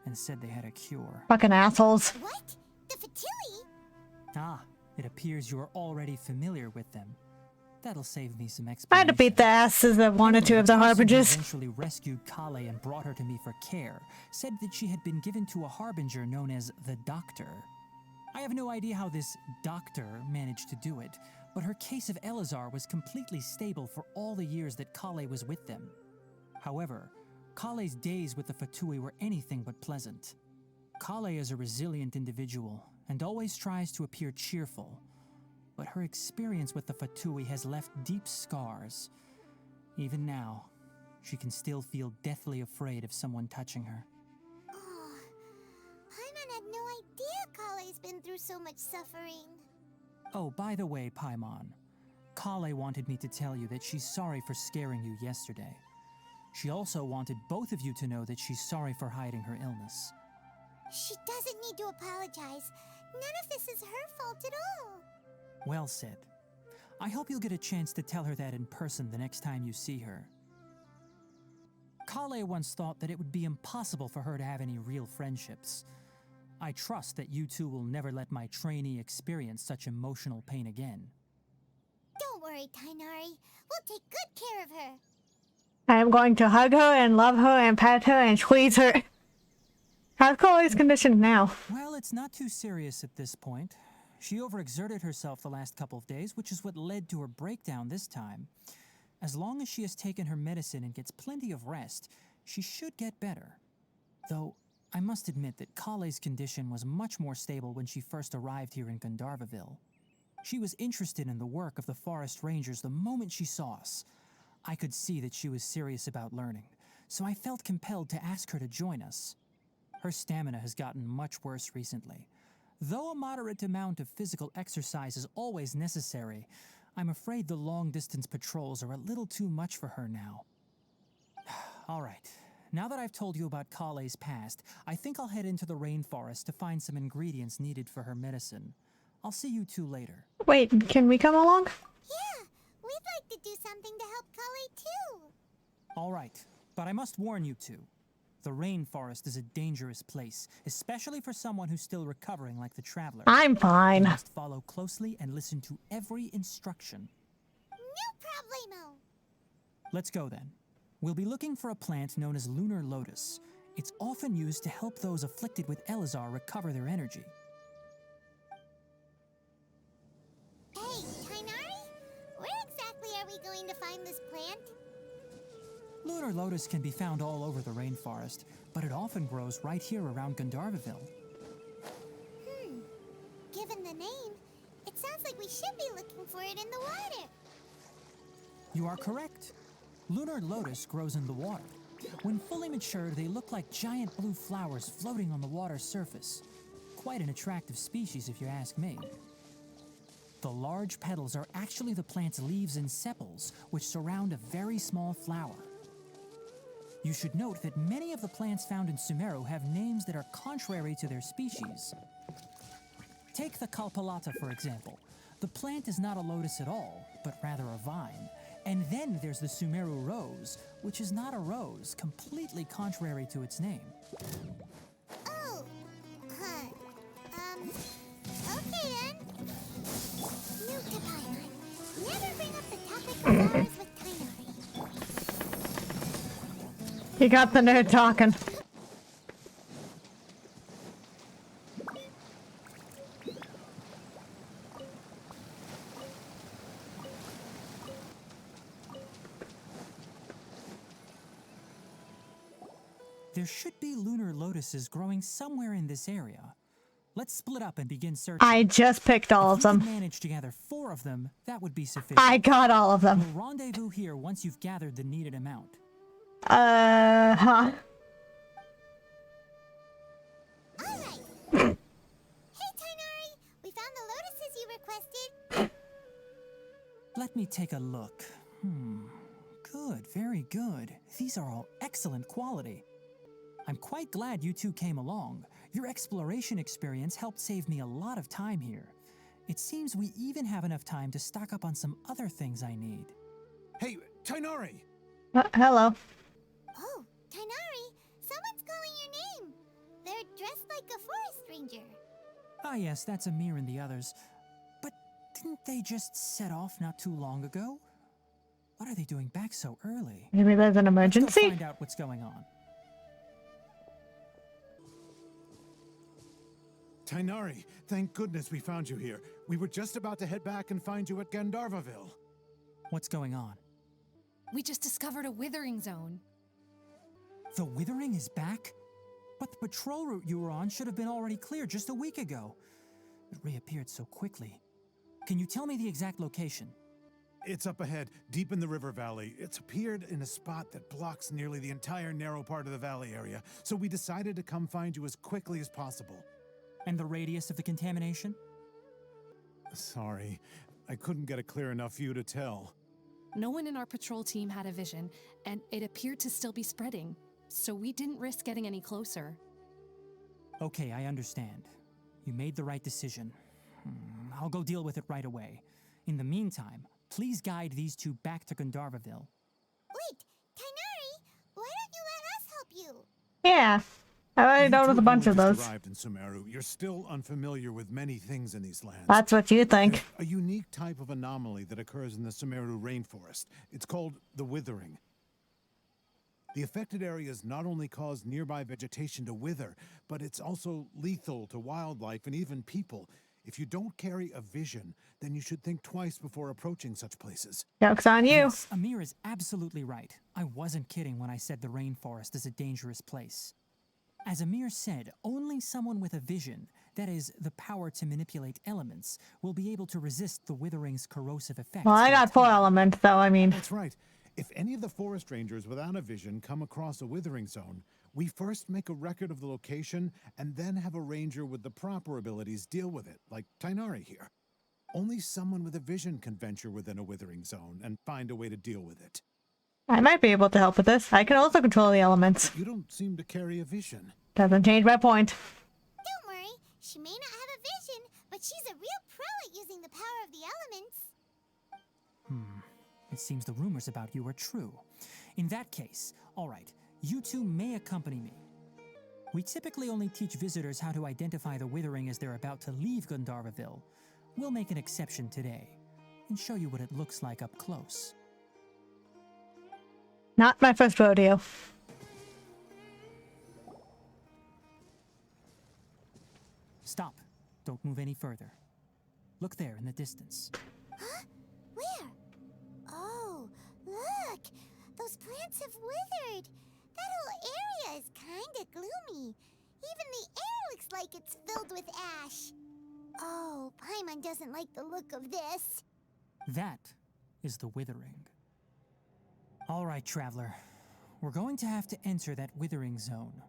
Speaker 5: and said they had a cure.
Speaker 1: Fucking assholes.
Speaker 2: What? The Fatui?
Speaker 5: Ah, it appears you are already familiar with them. That'll save me some
Speaker 1: I
Speaker 5: explanation.
Speaker 1: had to beat the asses of one or two of the
Speaker 5: person who
Speaker 1: harbingers.
Speaker 5: eventually rescued Collei and brought her to me for care said that she had been given to a harbinger known as the Doctor. I have no idea how this doctor managed to do it, but her case of Elazar was completely stable for all the years that Collei was with them. However, Collei's days with the Fatui were anything but pleasant. Collei is a resilient individual and always tries to appear cheerful, but her experience with the Fatui has left deep scars. Even now, she can still feel deathly afraid of someone touching her.
Speaker 2: Oh, Paimon had no idea Collei's been through so much suffering.
Speaker 5: Oh, by the way, Paimon, Collei wanted me to tell you that she's sorry for scaring you yesterday. She also wanted both of you to know that she's sorry for hiding her illness.
Speaker 2: She doesn't need to apologize. None of this is her fault at all.
Speaker 5: Well said. I hope you'll get a chance to tell her that in person the next time you see her. Collei once thought that it would be impossible for her to have any real friendships. I trust that you two will never let my trainee experience such emotional pain again.
Speaker 2: Don't worry, Tainari. We'll take good care of her.
Speaker 1: I am going to hug her and love her and pet her and squeeze her. How's Collei's condition now?
Speaker 5: Well, it's not too serious at this point. She overexerted herself the last couple of days, which is what led to her breakdown this time. As long as she has taken her medicine and gets plenty of rest, she should get better. Though, I must admit that Collei's condition was much more stable when she first arrived here in Gandharvaville. She was interested in the work of the forest rangers the moment she saw us. I could see that she was serious about learning, so I felt compelled to ask her to join us. Her stamina has gotten much worse recently. Though a moderate amount of physical exercise is always necessary, I'm afraid the long-distance patrols are a little too much for her now. All right, now that I've told you about Collei's past, I think I'll head into the rainforest to find some ingredients needed for her medicine. I'll see you two later.
Speaker 1: Wait, can we come along?
Speaker 2: Yeah, we'd like to do something to help Collei too.
Speaker 5: All right, but I must warn you two. The rainforest is a dangerous place, especially for someone who's still recovering like the traveler.
Speaker 1: I'm fine.
Speaker 5: You must follow closely and listen to every instruction.
Speaker 2: No problemo.
Speaker 5: Let's go then. We'll be looking for a plant known as lunar lotus. It's often used to help those afflicted with Elazar recover their energy.
Speaker 2: Hey, Tainari, where exactly are we going to find this plant?
Speaker 5: Lunar lotus can be found all over the rainforest, but it often grows right here around Gandharvaville.
Speaker 2: Given the name, it sounds like we should be looking for it in the water.
Speaker 5: You are correct. Lunar lotus grows in the water. When fully matured, they look like giant blue flowers floating on the water's surface. Quite an attractive species, if you ask me. The large petals are actually the plant's leaves and sepals, which surround a very small flower. You should note that many of the plants found in Sumeru have names that are contrary to their species. Take the Kalpalata, for example. The plant is not a lotus at all, but rather a vine. And then there's the Sumeru rose, which is not a rose, completely contrary to its name.
Speaker 2: Oh, okay then. Note to Paimon, never bring up the topic of flowers with Tainari.
Speaker 1: You got the nerd talking.
Speaker 5: There should be lunar lotuses growing somewhere in this area. Let's split up and begin searching.
Speaker 1: I just picked all of
Speaker 5: If you
Speaker 1: them.
Speaker 5: could manage to gather 4 of them, that would be sufficient.
Speaker 1: I got all of them.
Speaker 5: We'll rendezvous here once you've gathered the needed amount.
Speaker 1: Huh.
Speaker 2: Alright. Hey, Tainari, we found the lotuses you requested.
Speaker 5: Let me take a look. Good, very good. These are all excellent quality. I'm quite glad you two came along. Your exploration experience helped save me a lot of time here. It seems we even have enough time to stock up on some other things I need.
Speaker 3: Hey, Tainari!
Speaker 1: Hello.
Speaker 2: Oh, Tainari, someone's calling your name. They're dressed like a forest ranger.
Speaker 5: Ah yes, that's Amir and the others. But didn't they just set off not too long ago? What are they doing back so early?
Speaker 1: Maybe there's an
Speaker 5: Let's go
Speaker 1: emergency?
Speaker 5: find out what's going on.
Speaker 3: Tainari, thank goodness we found you here. We were just about to head back and find you at Gandharvaville.
Speaker 5: What's going on?
Speaker 6: We just discovered a withering zone.
Speaker 5: The Withering is back? But the patrol route you were on should have been already cleared just a week ago. It reappeared so quickly. Can you tell me the exact location?
Speaker 3: It's up ahead, deep in the river valley. It's appeared in a spot that blocks nearly the entire narrow part of the valley area, so we decided to come find you as quickly as possible.
Speaker 5: And the radius of the contamination?
Speaker 3: Sorry, I couldn't get a clear enough view to tell.
Speaker 6: No one in our patrol team had a vision, and it appeared to still be spreading, so we didn't risk getting any closer.
Speaker 5: Okay, I understand. You made the right decision. I'll go deal with it right away. In the meantime, please guide these two back to Gandharvaville.
Speaker 2: Wait, Tainari, why don't you let us help you?
Speaker 1: Yeah. I already dealt with a bunch of those.
Speaker 3: Arrived in Sumeru. You're still unfamiliar with many things in these lands.
Speaker 1: That's what you think.
Speaker 3: There's a unique type of anomaly that occurs in the Sumeru rainforest. It's called the withering. The affected areas not only cause nearby vegetation to wither, but it's also lethal to wildlife and even people. If you don't carry a vision, then you should think twice before approaching such places.
Speaker 1: Joke's on you.
Speaker 5: Yes, Amir is absolutely right. I wasn't kidding when I said the rainforest is a dangerous place. As Amir said, only someone with a vision, that is, the power to manipulate elements, will be able to resist the withering's corrosive effects.
Speaker 1: Well, I
Speaker 5: for a
Speaker 1: got 4
Speaker 5: time.
Speaker 1: elements, though, I mean.
Speaker 3: That's right. If any of the forest rangers without a vision come across a withering zone, we first make a record of the location and then have a ranger with the proper abilities deal with it, like Tainari here. Only someone with a vision can venture within a withering zone and find a way to deal with it.
Speaker 1: I might be able to help with this. I can also control the elements.
Speaker 3: You don't seem to carry a vision.
Speaker 1: Doesn't change my point.
Speaker 2: Don't worry, she may not have a vision, but she's a real pro at using the power of the elements.
Speaker 5: It seems the rumors about you are true. In that case, all right, you two may accompany me. We typically only teach visitors how to identify the withering as they're about to leave Gandharvaville. We'll make an exception today and show you what it looks like up close.
Speaker 1: Not my first rodeo.
Speaker 5: Stop. Don't move any further. Look there in the distance.
Speaker 2: Huh? Where? Oh, look! Those plants have withered. That whole area is kinda gloomy. Even the air looks like it's filled with ash. Oh, Paimon doesn't like the look of this.
Speaker 5: That is the withering. All right, traveler. We're going to have to enter that withering zone.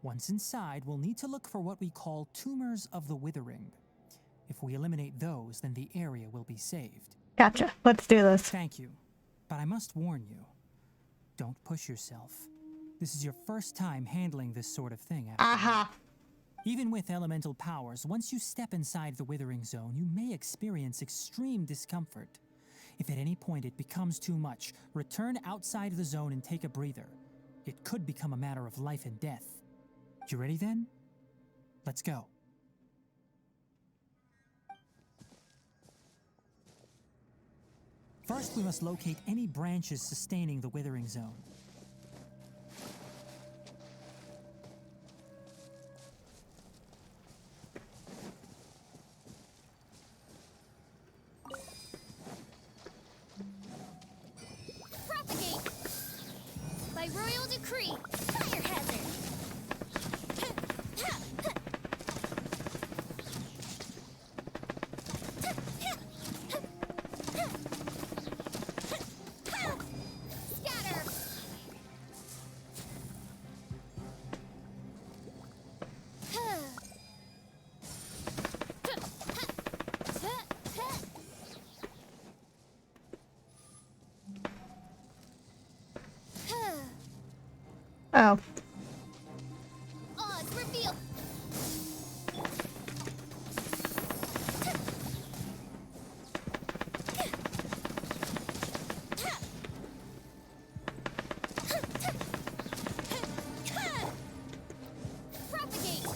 Speaker 5: Once inside, we'll need to look for what we call tumors of the withering. If we eliminate those, then the area will be saved.
Speaker 1: Gotcha. Let's do this.
Speaker 5: Thank you. But I must warn you, don't push yourself. This is your first time handling this sort of thing, after all.
Speaker 1: Aha.
Speaker 5: Even with elemental powers, once you step inside the withering zone, you may experience extreme discomfort. If at any point it becomes too much, return outside the zone and take a breather. It could become a matter of life and death. You ready then? Let's go. First, we must locate any branches sustaining the withering zone.
Speaker 4: Propagate! By royal decree, fire hazard! Scatter!
Speaker 1: Oh.
Speaker 4: Odds reveal! Propagate!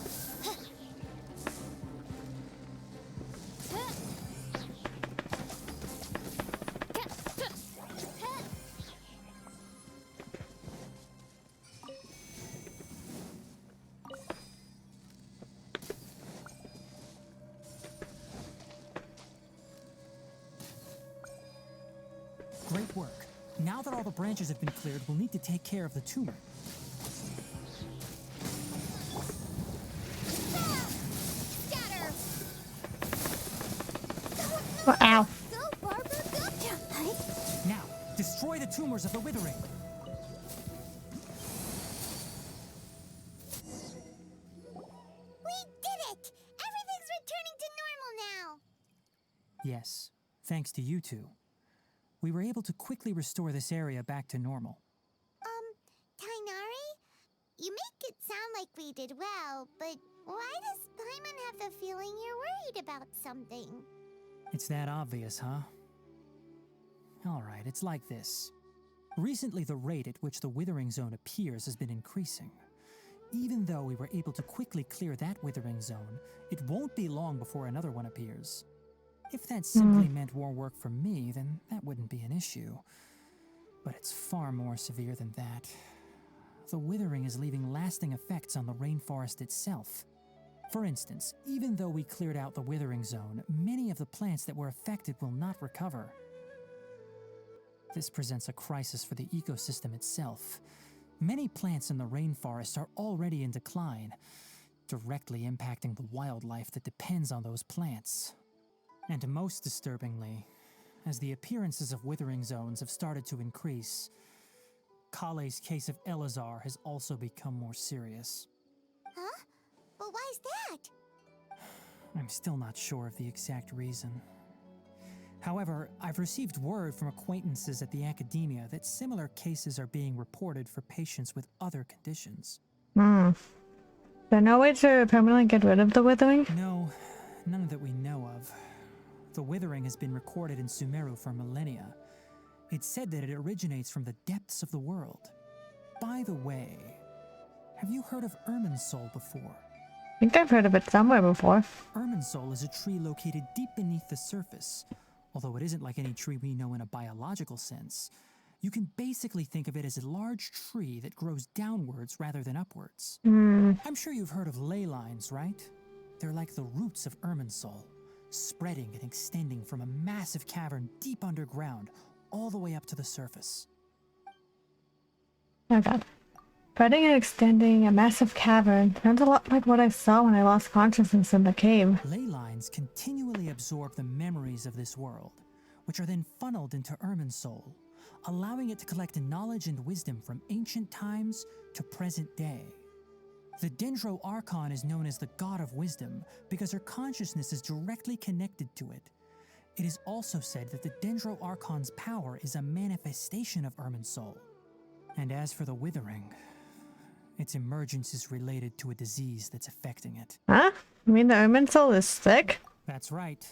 Speaker 5: Great work. Now that all the branches have been cleared, we'll need to take care of the tumor.
Speaker 4: Scatter!
Speaker 1: Ow.
Speaker 2: Go, Barbara, go!
Speaker 5: tumors of the withering.
Speaker 2: We did it! Everything's returning to normal now!
Speaker 5: Yes, thanks to you two. We were able to quickly restore this area back to normal.
Speaker 2: Tainari? You make it sound like we did well, but why does Paimon have the feeling you're worried about something?
Speaker 5: It's that obvious, huh? Alright, it's like this. Recently, the rate at which the withering zone appears has been increasing. Even though we were able to quickly clear that withering zone, it won't be long before another one appears. If that simply meant more work for me, then that wouldn't be an issue. But it's far more severe than that. The withering is leaving lasting effects on the rainforest itself. For instance, even though we cleared out the withering zone, many of the plants that were affected will not recover. This presents a crisis for the ecosystem itself. Many plants in the rainforest are already in decline, directly impacting the wildlife that depends on those plants. And most disturbingly, as the appearances of withering zones have started to increase, Collei's case of Elazar has also become more serious.
Speaker 2: Huh? But why is that?
Speaker 5: I'm still not sure of the exact reason. However, I've received word from acquaintances at the academia that similar cases are being reported for patients with other conditions.
Speaker 1: There's no way to permanently get rid of the withering?
Speaker 5: No, none that we know of. The withering has been recorded in Sumeru for millennia. It's said that it originates from the depths of the world. By the way, have you heard of Irminsul before?
Speaker 1: I think I've heard of it somewhere before.
Speaker 5: Irminsul is a tree located deep beneath the surface. Although it isn't like any tree we know in a biological sense, you can basically think of it as a large tree that grows downwards rather than upwards. I'm sure you've heard of ley lines, right? They're like the roots of Irminsul, spreading and extending from a massive cavern deep underground all the way up to the surface.
Speaker 1: Oh god. Spreading and extending a massive cavern. Sounds a lot like what I saw when I lost consciousness in the cave.
Speaker 5: Ley lines continually absorb the memories of this world, which are then funneled into Irminsul, allowing it to collect knowledge and wisdom from ancient times to present day. The Dendro Archon is known as the God of Wisdom because her consciousness is directly connected to it. It is also said that the Dendro Archon's power is a manifestation of Irminsul. And as for the withering, its emergence is related to a disease that's affecting it.
Speaker 1: Huh? You mean the Irminsul is sick?
Speaker 5: That's right.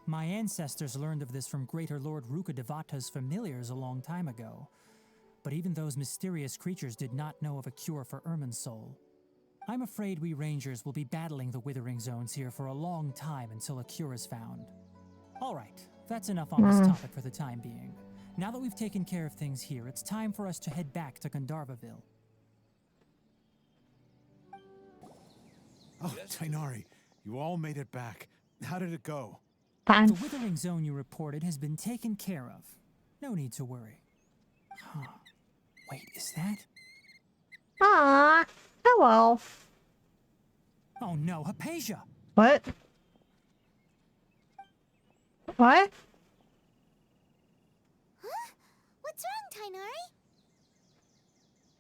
Speaker 5: My ancestors learned of this from Greater Lord Rukkhadevata's familiars a long time ago. But even those mysterious creatures did not know of a cure for Irminsul. I'm afraid we rangers will be battling the withering zones here for a long time until a cure is found. Alright, that's enough on this topic for the time being. Now that we've taken care of things here, it's time for us to head back to Gandharvaville.
Speaker 3: Oh, Tainari, you all made it back. How did it go?
Speaker 1: Fine.
Speaker 5: The withering zone you reported has been taken care of. No need to worry. Huh. Wait, is that?
Speaker 1: Aww. Hello.
Speaker 5: Oh no, Hypatia!
Speaker 1: What? What?
Speaker 2: Huh? What's wrong, Tainari?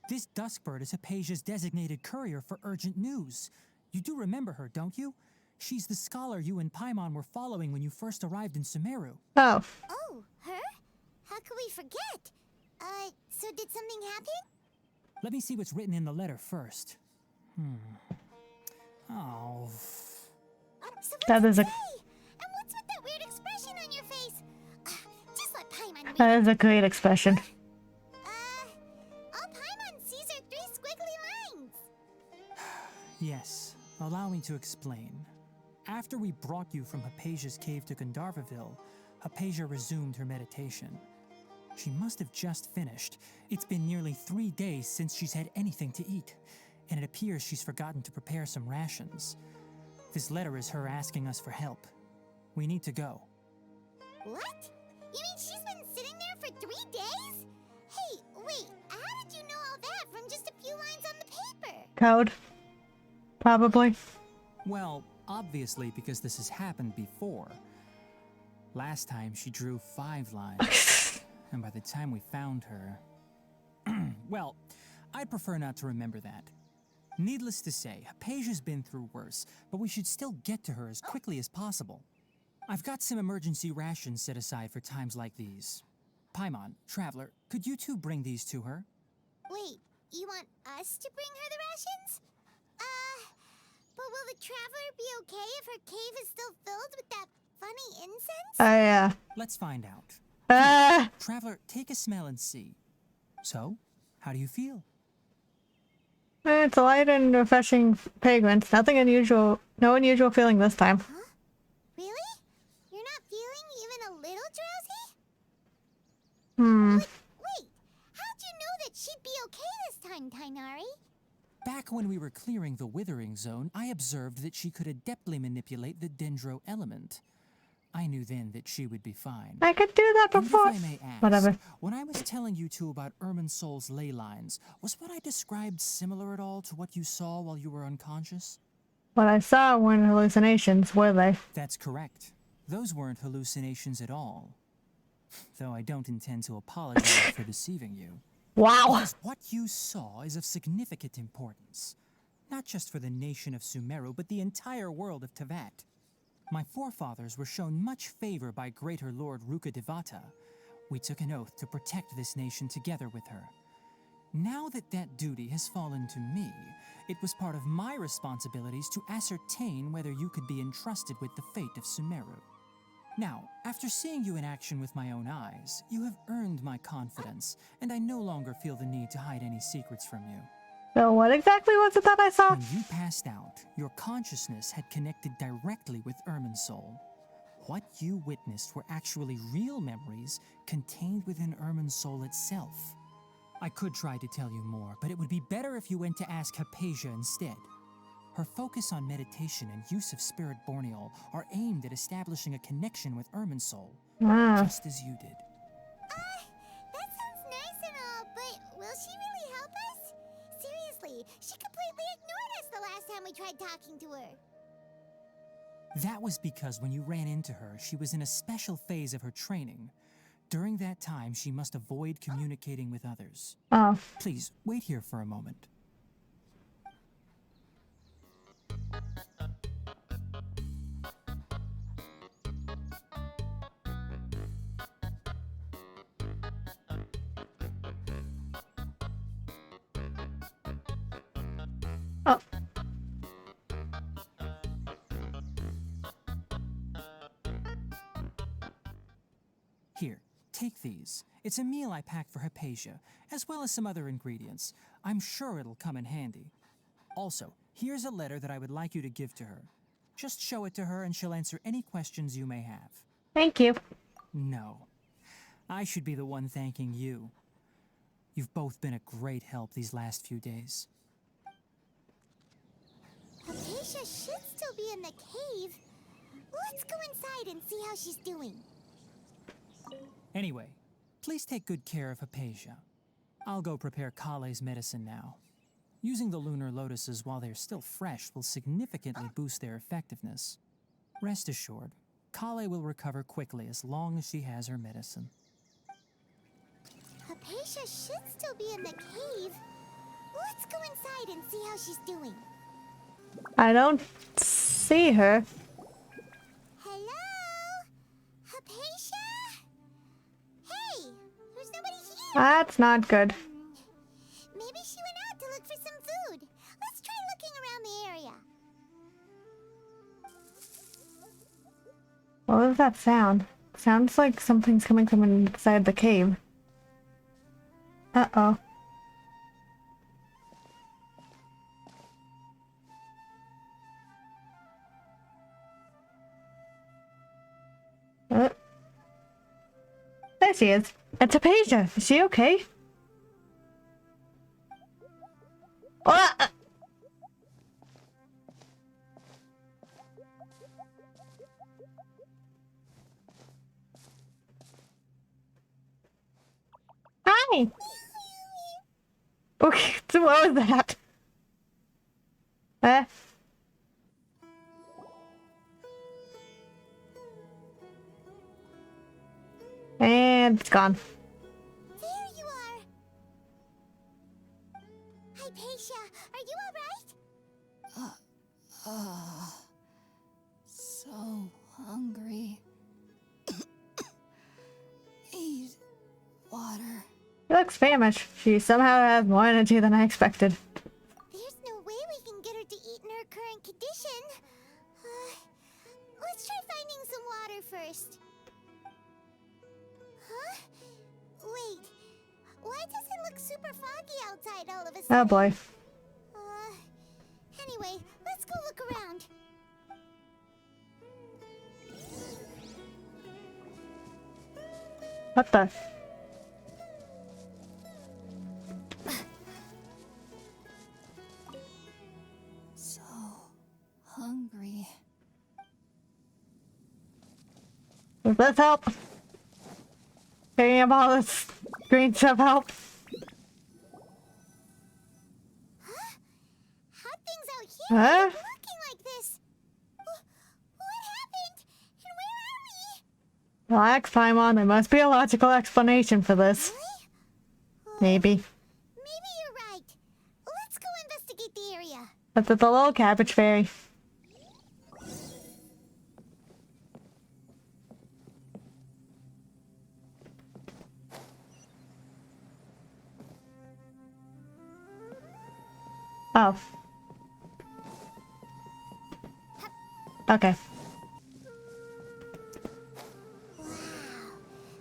Speaker 5: This Duskbird is Hypatia's designated courier for urgent news. You do remember her, don't you? She's the scholar you and Paimon were following when you first arrived in Sumeru.
Speaker 1: Oh.
Speaker 2: Oh, her? How could we forget? So did something happen?
Speaker 5: Let me see what's written in the letter first. Oh.
Speaker 2: So
Speaker 1: That
Speaker 2: what's
Speaker 1: is a-
Speaker 2: it say? And what's with that weird expression on your face? Just let Paimon read
Speaker 1: That is a great expression.
Speaker 2: all Paimon sees are 3 squiggly lines.
Speaker 5: Yes, allow me to explain. After we brought you from Hypatia's cave to Gandharvaville, Hypatia resumed her meditation. She must have just finished. It's been nearly 3 days since she's had anything to eat, and it appears she's forgotten to prepare some rations. This letter is her asking us for help. We need to go.
Speaker 2: What? You mean she's been sitting there for 3 days? Hey, wait, how did you know all that from just a few lines on the paper?
Speaker 1: Code. Probably.
Speaker 5: Well, obviously because this has happened before. Last time she drew 5 lines. and by the time we found her... Well, I'd prefer not to remember that. Needless to say, Hypatia's been through worse, but we should still get to her as quickly as possible. I've got some emergency rations set aside for times like these. Paimon, Traveler, could you two bring these to her?
Speaker 2: Wait, you want us to bring her the rations? But will the Traveler be okay if her cave is still filled with that funny incense?
Speaker 1: Yeah.
Speaker 5: Let's find out.
Speaker 1: Ah.
Speaker 5: Traveler, take a smell and see. So, how do you feel?
Speaker 1: It's a light and refreshing fragrance. Nothing unusual. No unusual feeling this time.
Speaker 2: Huh? Really? You're not feeling even a little drowsy? Wait, how'd you know that she'd be okay this time, Tainari?
Speaker 5: Back when we were clearing the Withering Zone, I observed that she could adeptly manipulate the Dendro element. I knew then that she would be fine.
Speaker 1: I could do that
Speaker 5: And if
Speaker 1: before.
Speaker 5: I may ask,
Speaker 1: Whatever.
Speaker 5: when I was telling you two about Irminsol's ley lines, was what I described similar at all to what you saw while you were unconscious?
Speaker 1: What I saw weren't hallucinations, were they?
Speaker 5: That's correct. Those weren't hallucinations at all. Though I don't intend to apologize for deceiving you.
Speaker 1: Wow.
Speaker 5: Because what you saw is of significant importance. Not just for the nation of Sumeru, but the entire world of Tevat. My forefathers were shown much favor by Greater Lord Rukkhadevata. We took an oath to protect this nation together with her. Now that that duty has fallen to me, it was part of my responsibilities to ascertain whether you could be entrusted with the fate of Sumeru. Now, after seeing you in action with my own eyes, you have earned my confidence, and I no longer feel the need to hide any secrets from you.
Speaker 1: So what exactly was it that I saw?
Speaker 5: When you passed out, your consciousness had connected directly with Irminsul. What you witnessed were actually real memories contained within Irminsul itself. I could try to tell you more, but it would be better if you went to ask Hypatia instead. Her focus on meditation and use of Spirit Borneol are aimed at establishing a connection with Irminsul, just as you did.
Speaker 2: That sounds nice and all, but will she really help us? Seriously, she completely ignored us the last time we tried talking to her.
Speaker 5: That was because when you ran into her, she was in a special phase of her training. During that time, she must avoid communicating with others.
Speaker 1: Oh.
Speaker 5: Please, wait here for a moment.
Speaker 1: Oh.
Speaker 5: Here, take these. It's a meal I packed for Hypatia, as well as some other ingredients. I'm sure it'll come in handy. Also, here's a letter that I would like you to give to her. Just show it to her and she'll answer any questions you may have.
Speaker 1: Thank you.
Speaker 5: No. I should be the one thanking you. You've both been a great help these last few days.
Speaker 2: Hypatia should still be in the cave. Let's go inside and see how she's doing.
Speaker 5: Anyway, please take good care of Hypatia. I'll go prepare Collei's medicine now. Using the lunar lotuses while they're still fresh will significantly boost their effectiveness. Rest assured, Collei will recover quickly as long as she has her medicine.
Speaker 2: Hypatia should still be in the cave. Let's go inside and see how she's doing.
Speaker 1: I don't see her.
Speaker 2: Hello? Hypatia? Hey, there's nobody here.
Speaker 1: That's not good.
Speaker 2: Maybe she went out to look for some food. Let's try looking around the area.
Speaker 1: What was that sound? Sounds like something's coming from inside the cave. Uh-oh. There she is. It's Hypatia. Is she okay? Ah! Hi. Okay, so what was that? And it's gone.
Speaker 2: alright?
Speaker 6: So hungry. Need water.
Speaker 1: She looks famished. She somehow has more energy than I expected.
Speaker 2: There's no way we can get her to eat in her current condition. Let's try finding some water first. Huh? Wait. Why does it look super foggy outside all of a sudden?
Speaker 1: Oh boy.
Speaker 2: Anyway, let's go look around.
Speaker 1: What the?
Speaker 6: So hungry.
Speaker 1: Does this help? Picking up all this green stuff help?
Speaker 2: How things out here
Speaker 1: Huh?
Speaker 2: are looking like this? What happened? And where are we?
Speaker 1: Relax, Paimon. There must be a logical explanation for this.
Speaker 2: Really?
Speaker 1: Maybe.
Speaker 2: Maybe you're right. Let's go investigate the area.
Speaker 1: But there's a little cabbage fairy. Oh. Okay.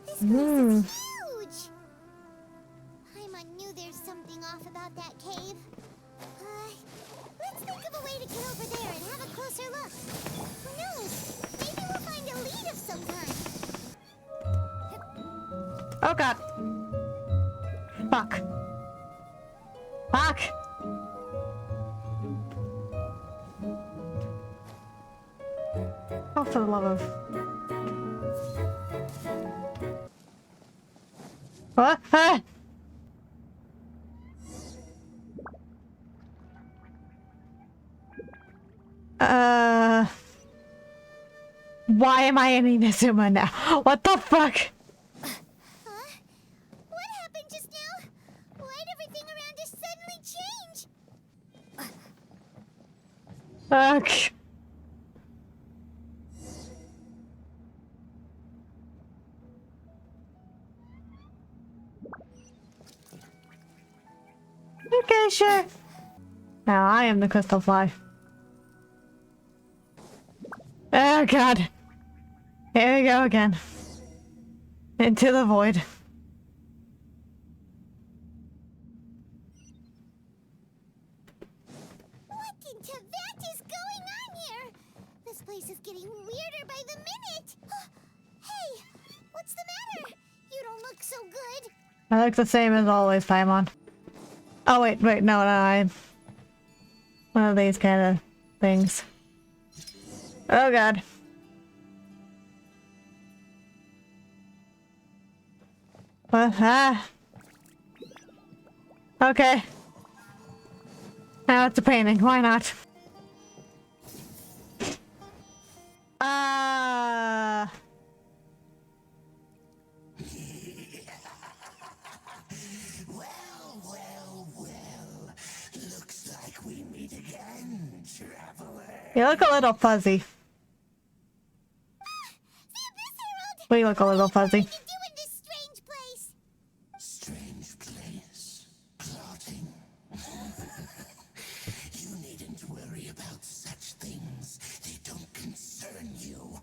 Speaker 2: This place is huge. Paimon knew there's something off about that cave. Let's think of a way to get over there and have a closer look. Who knows? Maybe we'll find a lead of some kind.
Speaker 1: Oh god. Fuck. Fuck. Oh, for the love of... What? Ah! Why am I in Inazuma now? What the fuck?
Speaker 2: Huh? What happened just now? Why'd everything around us suddenly change?
Speaker 1: Fuck. Okay, sure. Now I am the crystal fly. Oh god. Here we go again. Into the void.
Speaker 2: What into that is going on here? This place is getting weirder by the minute. Hey, what's the matter? You don't look so good.
Speaker 1: I look the same as always, Paimon. Oh wait, no, I'm one of these kind of things. Oh god. Ah. Okay. Now it's a painting. Why not?
Speaker 8: Looks like we meet again, traveler.
Speaker 1: You look a little fuzzy. We look a little fuzzy.
Speaker 2: What do you do in this strange place?
Speaker 8: Strange place. Plotting. You needn't worry about such things. They don't concern you.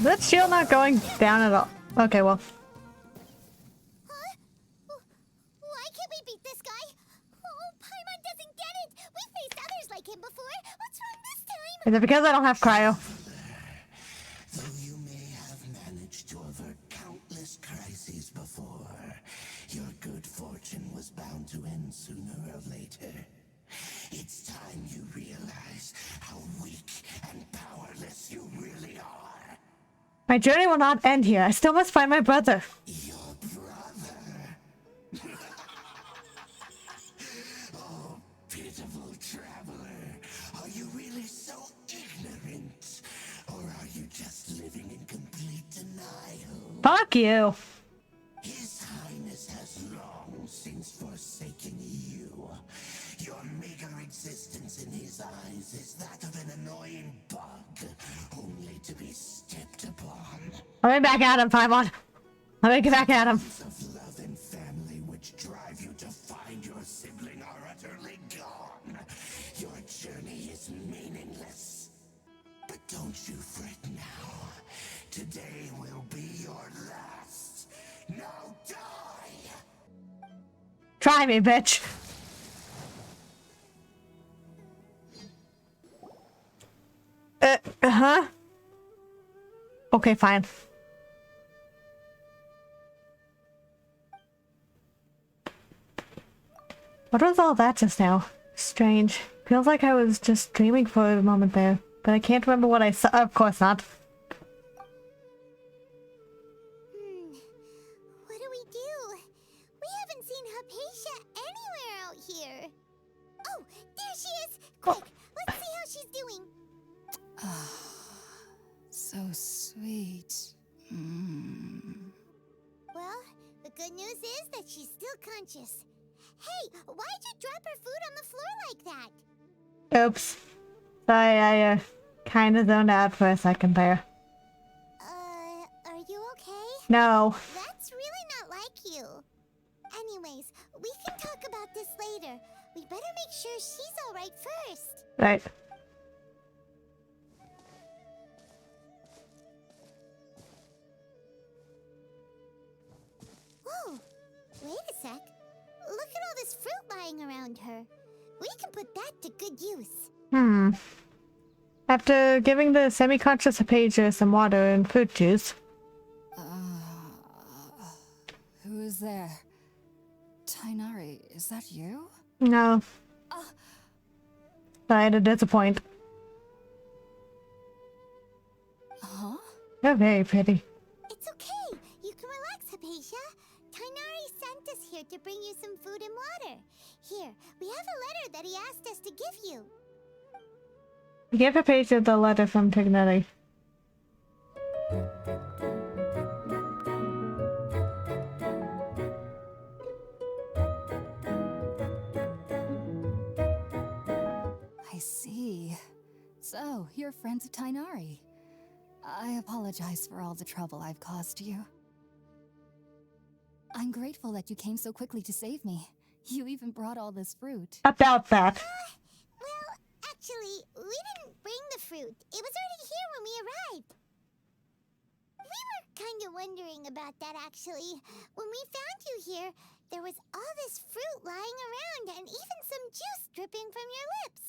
Speaker 1: That shield not going down at all. Okay, well.
Speaker 2: Huh? Why can't we beat this guy? Oh, Paimon doesn't get it. We faced others like him before. What's wrong this time?
Speaker 1: Is it because I don't have cryo?
Speaker 8: Though you may have managed to avert countless crises before, your good fortune was bound to end sooner or later. It's time you realize how weak and powerless you really are.
Speaker 1: My journey will not end here. I still must find my brother.
Speaker 8: Your brother. Oh, pitiful traveler. Are you really so ignorant? Or are you just living in complete denial?
Speaker 1: Fuck you.
Speaker 8: His Highness has long since forsaken you. existence in his eyes is that of an annoying bug, only to be stepped upon.
Speaker 1: Let me back at him, Paimon. Let me get back at him.
Speaker 8: Of love and family which drive you to find your sibling are utterly gone. Your journey is meaningless. But don't you fret now. Today will be your last. Now die!
Speaker 1: Try me, bitch. Huh? Okay, fine. What was all that just now? Strange. Feels like I was just dreaming for a moment there, but I can't remember what I saw. Of course not.
Speaker 2: What do we do? We haven't seen Hypatia anywhere out here. Oh, there she is! Quick, let's see how she's doing.
Speaker 6: So sweet.
Speaker 2: Well, the good news is that she's still conscious. Hey, why'd you drop her food on the floor like that?
Speaker 1: Oops. Sorry, I kinda zoned out for a second there.
Speaker 2: Are you okay?
Speaker 1: No.
Speaker 2: That's really not like you. Anyways, we can talk about this later. We better make sure she's alright first.
Speaker 1: Right.
Speaker 2: Whoa, wait a sec. Look at all this fruit lying around her. We can put that to good use.
Speaker 1: After giving the semi-conscious Hypatia some water and fruit juice.
Speaker 6: Who is there? Tainari, is that you?
Speaker 1: No. Sorry to disappoint.
Speaker 6: Huh?
Speaker 1: You're very pretty.
Speaker 2: It's okay. You can relax, Hypatia. Tainari sent us here to bring you some food and water. Here, we have a letter that he asked us to give you.
Speaker 1: Give Hypatia the letter from Tignelli.
Speaker 6: I see. So, you're friends of Tainari. I apologize for all the trouble I've caused you. I'm grateful that you came so quickly to save me. You even brought all this fruit.
Speaker 1: About that.
Speaker 2: Well, actually, we didn't bring the fruit. It was already here when we arrived. We were kind of wondering about that, actually. When we found you here, there was all this fruit lying around and even some juice dripping from your lips.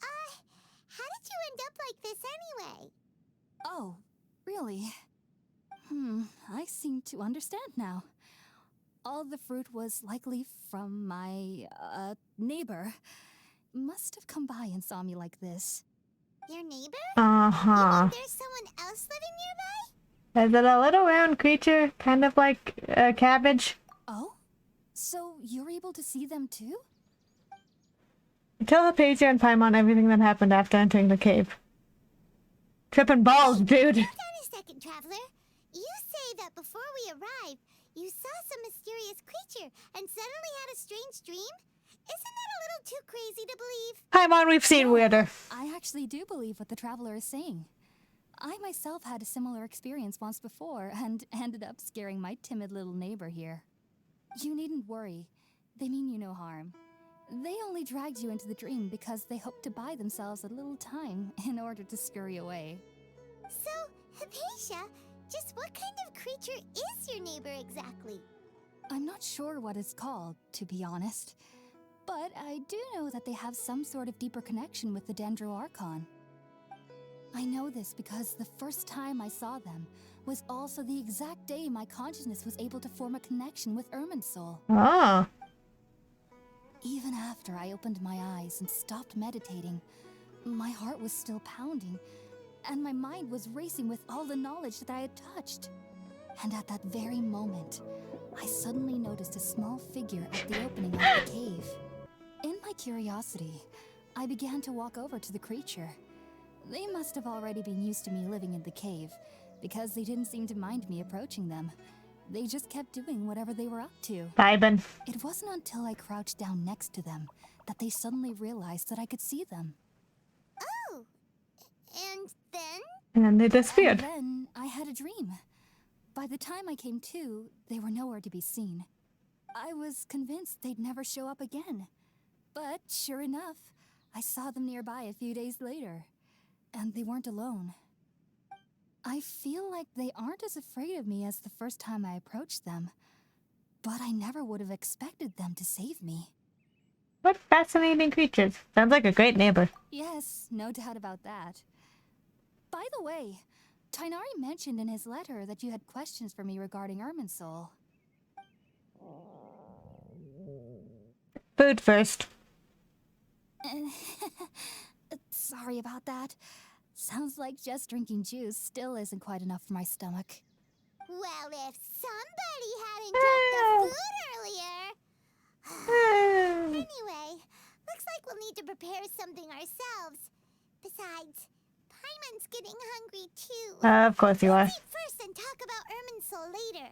Speaker 2: How did you end up like this anyway?
Speaker 6: Oh, really? I seem to understand now. All the fruit was likely from my, neighbor. Must have come by and saw me like this.
Speaker 2: Your neighbor?
Speaker 1: Uh-huh.
Speaker 2: You mean there's someone else living nearby?
Speaker 1: Is it a little round creature? Kind of like a cabbage?
Speaker 6: Oh? So you're able to see them too?
Speaker 1: Tell Hypatia and Paimon everything that happened after entering the cave. Tripping balls, dude!
Speaker 2: Hold on a second, Traveler. You say that before we arrived, you saw some mysterious creature and suddenly had a strange dream? Isn't that a little too crazy to believe?
Speaker 1: Paimon, we've seen weirder.
Speaker 6: I actually do believe what the Traveler is saying. I myself had a similar experience once before and ended up scaring my timid little neighbor here. You needn't worry. They mean you no harm. They only dragged you into the dream because they hoped to buy themselves a little time in order to scurry away.
Speaker 2: So, Hypatia, just what kind of creature is your neighbor exactly?
Speaker 6: I'm not sure what it's called, to be honest. But I do know that they have some sort of deeper connection with the Dendro Archon. I know this because the first time I saw them was also the exact day my consciousness was able to form a connection with Irminsul.
Speaker 1: Ah.
Speaker 6: Even after I opened my eyes and stopped meditating, my heart was still pounding, and my mind was racing with all the knowledge that I had touched. And at that very moment, I suddenly noticed a small figure at the opening of the cave. In my curiosity, I began to walk over to the creature. They must have already been used to me living in the cave, because they didn't seem to mind me approaching them. They just kept doing whatever they were up to.
Speaker 1: Vibin'.
Speaker 6: It wasn't until I crouched down next to them that they suddenly realized that I could see them.
Speaker 2: Oh, and then?
Speaker 1: And then they
Speaker 6: And
Speaker 1: disappeared.
Speaker 6: then I had a dream. By the time I came to, they were nowhere to be seen. I was convinced they'd never show up again. But sure enough, I saw them nearby a few days later. And they weren't alone. I feel like they aren't as afraid of me as the first time I approached them. But I never would have expected them to save me.
Speaker 1: What fascinating creatures. Sounds like a great neighbor.
Speaker 6: Yes, no doubt about that. By the way, Tainari mentioned in his letter that you had questions for me regarding Irminsul.
Speaker 1: Food first.
Speaker 6: Sorry about that. Sounds like just drinking juice still isn't quite enough for my stomach.
Speaker 2: Well, if somebody hadn't dropped the food earlier... Anyway, looks like we'll need to prepare something ourselves. Besides, Paimon's getting hungry too.
Speaker 1: Of course you are.
Speaker 2: Let's eat first and talk about Irminsul later.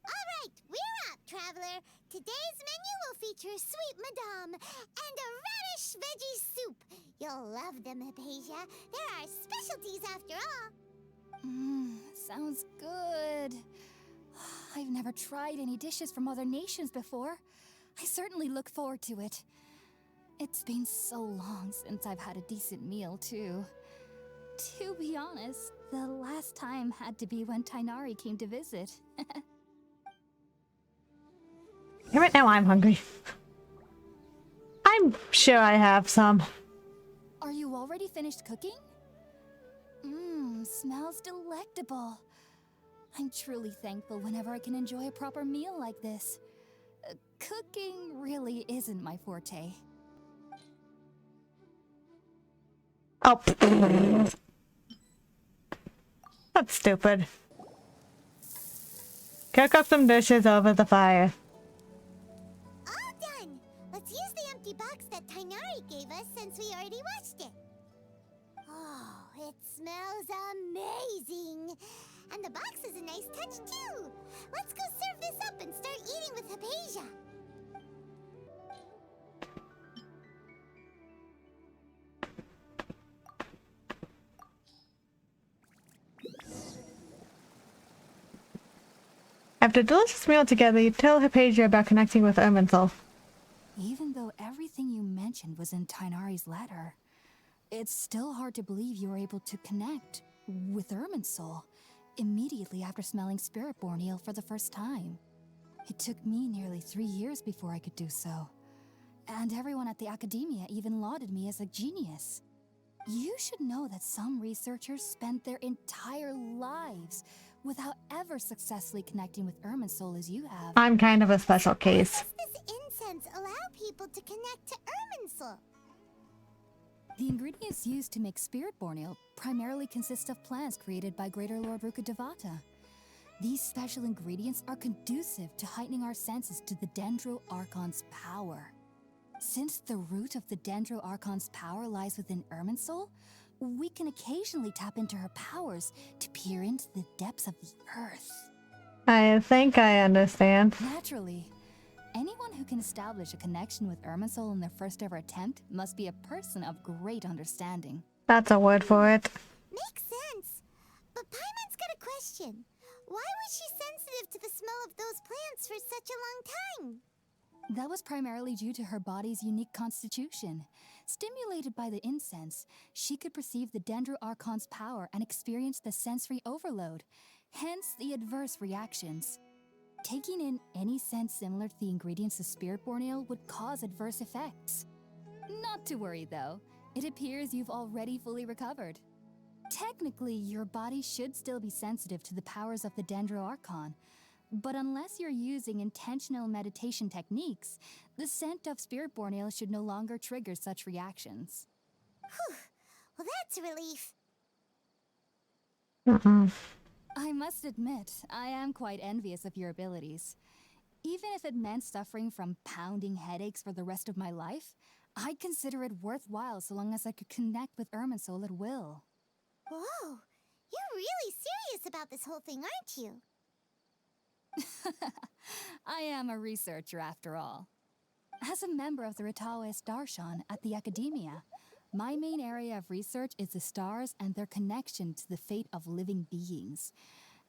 Speaker 2: All right, we're up, traveler. Today's menu will feature sweet madame and a radish veggie soup. You'll love them, Hypatia. They're our specialties after all.
Speaker 6: Sounds good. I've never tried any dishes from other nations before. I certainly look forward to it. It's been so long since I've had a decent meal, too. To be honest, the last time had to be when Tainari came to visit.
Speaker 1: Right now I'm hungry. I'm sure I have some.
Speaker 6: Are you already finished cooking? Smells delectable. I'm truly thankful whenever I can enjoy a proper meal like this. Cooking really isn't my forte.
Speaker 1: Oh. That's stupid. Cook up some dishes over the fire.
Speaker 2: All done. Let's use the empty box that Tainari gave us since we already washed it. Oh, it smells amazing. And the box is a nice touch too. Let's go serve this up and start eating with Hypatia.
Speaker 1: After a delicious meal together, you tell Hypatia about connecting with Irminsul.
Speaker 6: Even though everything you mentioned was in Tainari's letter, it's still hard to believe you were able to connect with Irminsul immediately after smelling Spiritborn eel for the first time. It took me nearly 3 years before I could do so. And everyone at the academia even lauded me as a genius. You should know that some researchers spent their entire lives without ever successfully connecting with Irminsul as you have.
Speaker 1: I'm kind of a special case.
Speaker 2: How does this incense allow people to connect to Irminsul?
Speaker 6: The ingredients used to make Spiritborn eel primarily consist of plants created by Greater Lord Rukkhadevata. These special ingredients are conducive to heightening our senses to the Dendro Archon's power. Since the root of the Dendro Archon's power lies within Irminsul, we can occasionally tap into her powers to peer into the depths of the earth.
Speaker 1: I think I understand.
Speaker 6: Naturally, anyone who can establish a connection with Irminsul in their first ever attempt must be a person of great understanding.
Speaker 1: That's a word for it.
Speaker 2: Makes sense. But Paimon's got a question. Why was she sensitive to the smell of those plants for such a long time?
Speaker 6: That was primarily due to her body's unique constitution. Stimulated by the incense, she could perceive the Dendro Archon's power and experience the sensory overload, hence the adverse reactions. Taking in any scent similar to the ingredients of Spiritborn eel would cause adverse effects. Not to worry though, it appears you've already fully recovered. Technically, your body should still be sensitive to the powers of the Dendro Archon, but unless you're using intentional meditation techniques, the scent of Spiritborn eel should no longer trigger such reactions.
Speaker 2: Whew. Well, that's a relief.
Speaker 6: I must admit, I am quite envious of your abilities. Even if it meant suffering from pounding headaches for the rest of my life, I'd consider it worthwhile so long as I could connect with Irminsul at will.
Speaker 2: Whoa, you're really serious about this whole thing, aren't you?
Speaker 6: I am a researcher after all. As a member of the Ritaoist Darshan at the Academia, my main area of research is the stars and their connection to the fate of living beings.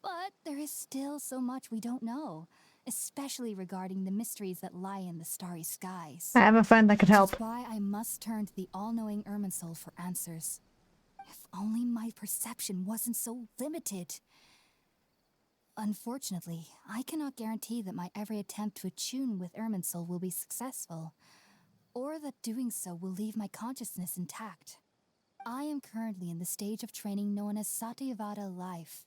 Speaker 6: But there is still so much we don't know, especially regarding the mysteries that lie in the starry skies.
Speaker 1: I have a friend that could help.
Speaker 6: Which is why I must turn to the all-knowing Irminsul for answers. If only my perception wasn't so limited. Unfortunately, I cannot guarantee that my every attempt to attune with Irminsul will be successful, or that doing so will leave my consciousness intact. I am currently in the stage of training known as Satyavada life.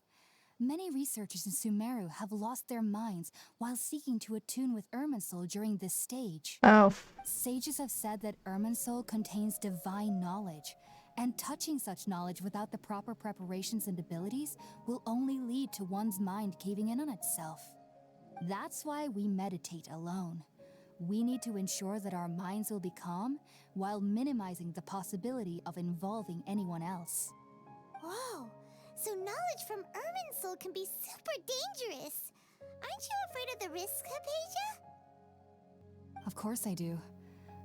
Speaker 6: Many researchers in Sumeru have lost their minds while seeking to attune with Irminsul during this stage.
Speaker 1: Oh.
Speaker 6: Sages have said that Irminsul contains divine knowledge, and touching such knowledge without the proper preparations and abilities will only lead to one's mind caving in on itself. That's why we meditate alone. We need to ensure that our minds will be calm while minimizing the possibility of involving anyone else.
Speaker 2: Whoa! So knowledge from Irminsul can be super dangerous. Aren't you afraid of the risks, Hypatia?
Speaker 6: Of course I do.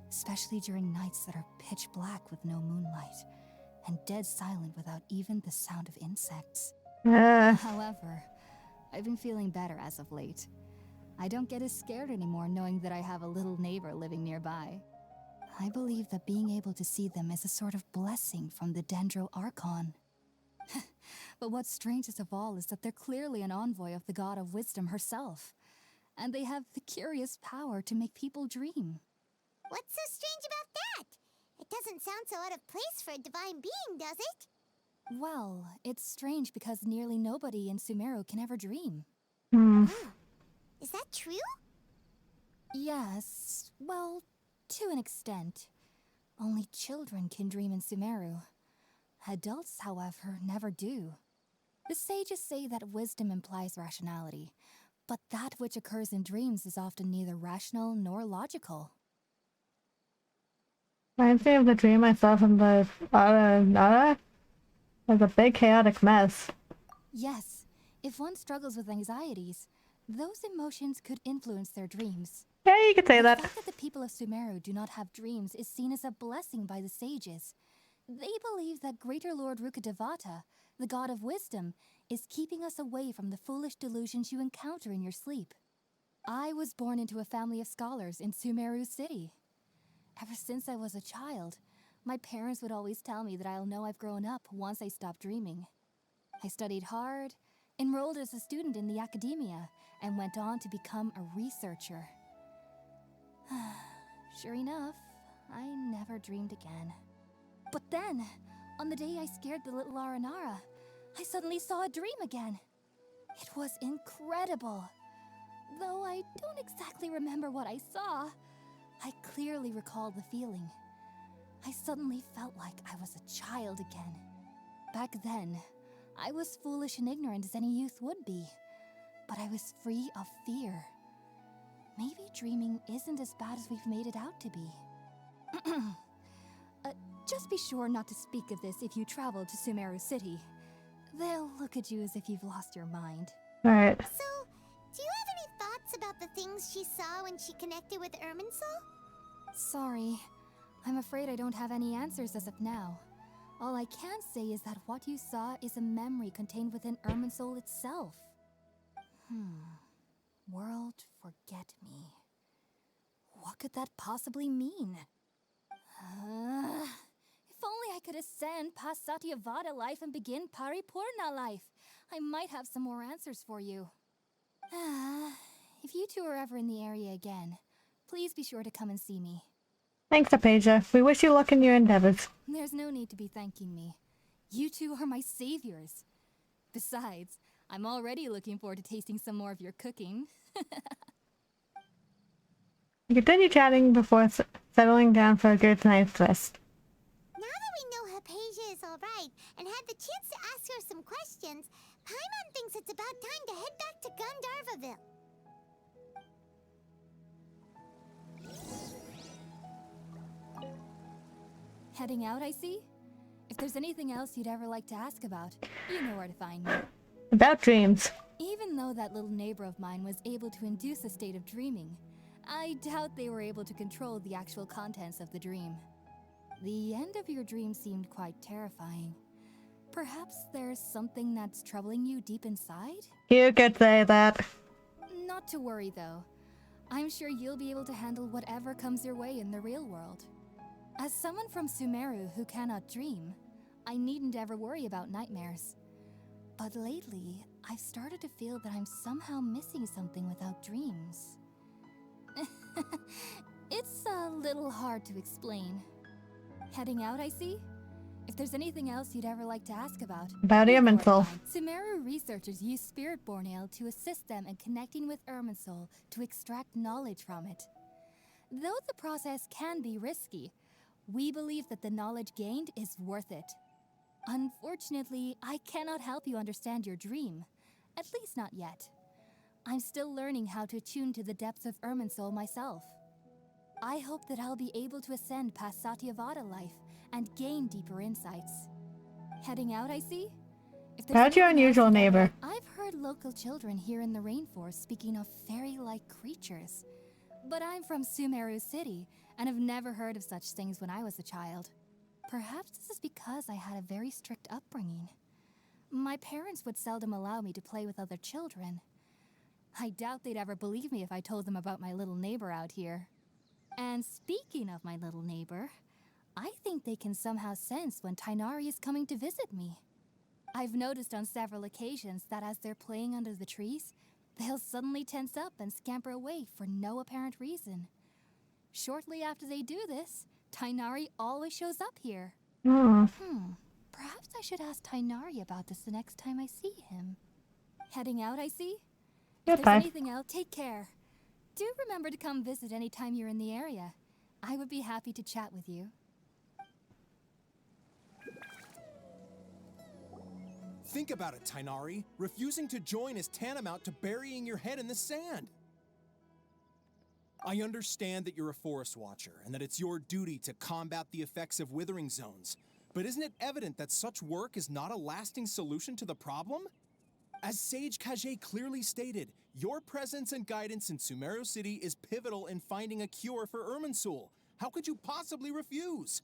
Speaker 6: Especially during nights that are pitch black with no moonlight, and dead silent without even the sound of insects. However, I've been feeling better as of late. I don't get as scared anymore knowing that I have a little neighbor living nearby. I believe that being able to see them is a sort of blessing from the Dendro Archon. But what's strangest of all is that they're clearly an envoy of the god of wisdom herself, and they have the curious power to make people dream.
Speaker 2: What's so strange about that? It doesn't sound so out of place for a divine being, does it?
Speaker 6: Well, it's strange because nearly nobody in Sumeru can ever dream.
Speaker 1: Hmm.
Speaker 2: Oh, is that true?
Speaker 6: Yes, well, to an extent. Only children can dream in Sumeru. Adults, however, never do. The sages say that wisdom implies rationality, but that which occurs in dreams is often neither rational nor logical.
Speaker 1: Reminds me of the dream I saw from the Nara. It was a big chaotic mess.
Speaker 6: Yes, if one struggles with anxieties, those emotions could influence their dreams.
Speaker 1: Yeah, you could say that.
Speaker 6: The fact that the people of Sumeru do not have dreams is seen as a blessing by the sages. They believe that Greater Lord Rukadevata, the god of wisdom, is keeping us away from the foolish delusions you encounter in your sleep. I was born into a family of scholars in Sumeru City. Ever since I was a child, my parents would always tell me that I'll know I've grown up once I stop dreaming. I studied hard, enrolled as a student in the academia, and went on to become a researcher. Sure enough, I never dreamed again. But then, on the day I scared the little Aranara, I suddenly saw a dream again. It was incredible. Though I don't exactly remember what I saw, I clearly recall the feeling. I suddenly felt like I was a child again. Back then, I was foolish and ignorant as any youth would be, but I was free of fear. Maybe dreaming isn't as bad as we've made it out to be. Just be sure not to speak of this if you travel to Sumeru City. They'll look at you as if you've lost your mind.
Speaker 1: Alright.
Speaker 2: So, do you have any thoughts about the things she saw when she connected with Irminsul?
Speaker 6: Sorry. I'm afraid I don't have any answers as of now. All I can say is that what you saw is a memory contained within Irminsul itself. World forget me. What could that possibly mean? If only I could ascend past Satyavada life and begin Paripurna life. I might have some more answers for you. If you two are ever in the area again, please be sure to come and see me.
Speaker 1: Thanks, Hypatia. We wish you luck in your endeavors.
Speaker 6: There's no need to be thanking me. You two are my saviors. Besides, I'm already looking forward to tasting some more of your cooking.
Speaker 1: We continue chatting before settling down for a good night's rest.
Speaker 2: Now that we know Hypatia is alright and had the chance to ask her some questions, Paimon thinks it's about time to head back to Gandharvaville.
Speaker 6: Heading out, I see? If there's anything else you'd ever like to ask about, you know where to find me.
Speaker 1: About dreams.
Speaker 6: Even though that little neighbor of mine was able to induce a state of dreaming, I doubt they were able to control the actual contents of the dream. The end of your dream seemed quite terrifying. Perhaps there's something that's troubling you deep inside?
Speaker 1: You could say that.
Speaker 6: Not to worry, though. I'm sure you'll be able to handle whatever comes your way in the real world. As someone from Sumeru who cannot dream, I needn't ever worry about nightmares. But lately, I've started to feel that I'm somehow missing something without dreams. It's a little hard to explain. Heading out, I see? If there's anything else you'd ever like to ask about...
Speaker 1: About Irminsul.
Speaker 6: Sumeru researchers use Spirit-Born Ale to assist them in connecting with Irminsul to extract knowledge from it. Though the process can be risky, we believe that the knowledge gained is worth it. Unfortunately, I cannot help you understand your dream. At least not yet. I'm still learning how to attune to the depths of Irminsul myself. I hope that I'll be able to ascend past Satyavada life and gain deeper insights. Heading out, I see? If there's
Speaker 1: How's your
Speaker 6: anything else
Speaker 1: unusual
Speaker 6: you'd ever-
Speaker 1: neighbor?
Speaker 6: I've heard local children here in the rainforest speaking of fairy-like creatures. But I'm from Sumeru City, and have never heard of such things when I was a child. Perhaps this is because I had a very strict upbringing. My parents would seldom allow me to play with other children. I doubt they'd ever believe me if I told them about my little neighbor out here. And speaking of my little neighbor, I think they can somehow sense when Tighnari is coming to visit me. I've noticed on several occasions that as they're playing under the trees, they'll suddenly tense up and scamper away for no apparent reason. Shortly after they do this, Tighnari always shows up here.
Speaker 1: Oh.
Speaker 6: Perhaps I should ask Tighnari about this the next time I see him. Heading out, I see? If
Speaker 1: Okay.
Speaker 6: there's anything else, take care. Do remember to come visit anytime you're in the area. I would be happy to chat with you.
Speaker 9: Think about it, Tighnari. Refusing to join is tantamount to burying your head in the sand. I understand that you're a forest watcher and that it's your duty to combat the effects of withering zones. But isn't it evident that such work is not a lasting solution to the problem? As Sage Kage clearly stated, your presence and guidance in Sumeru City is pivotal in finding a cure for Irminsul. How could you possibly refuse?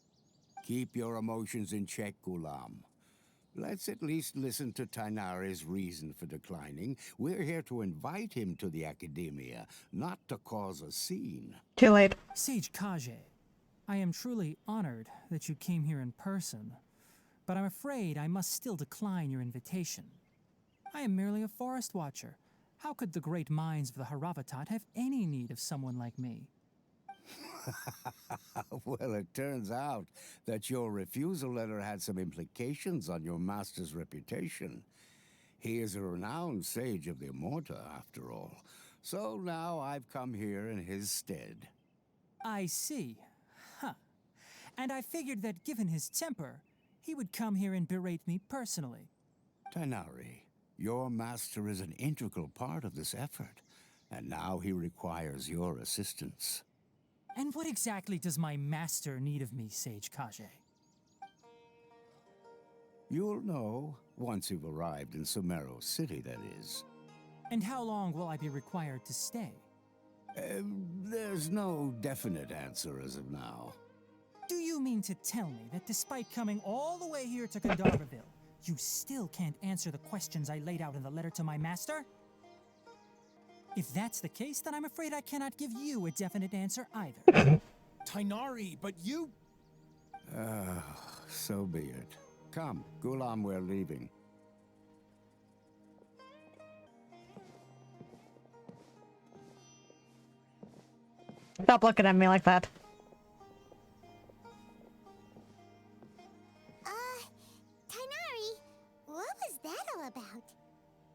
Speaker 8: Keep your emotions in check, Ghulam. Let's at least listen to Tighnari's reason for declining. We're here to invite him to the Academia, not to cause a scene.
Speaker 1: Too late.
Speaker 5: Sage Kage, I am truly honored that you came here in person, but I'm afraid I must still decline your invitation. I am merely a forest watcher. How could the great minds of the Haravatat have any need of someone like me?
Speaker 8: Well, it turns out that your refusal letter had some implications on your master's reputation. He is a renowned sage of the Immorta, after all. So now I've come here in his stead.
Speaker 5: I see. Huh. And I figured that given his temper, he would come here and berate me personally.
Speaker 8: Tighnari, your master is an integral part of this effort, and now he requires your assistance.
Speaker 5: And what exactly does my master need of me, Sage Kage?
Speaker 8: You'll know once you've arrived in Sumeru City, that is.
Speaker 5: And how long will I be required to stay?
Speaker 8: There's no definite answer as of now.
Speaker 5: Do you mean to tell me that despite coming all the way here to Gandharville, you still can't answer the questions I laid out in the letter to my master? If that's the case, then I'm afraid I cannot give you a definite answer either.
Speaker 9: Tighnari, but you...
Speaker 8: So be it. Come, Ghulam, we're leaving.
Speaker 1: Stop looking at me like that.
Speaker 2: Tighnari, what was that all about?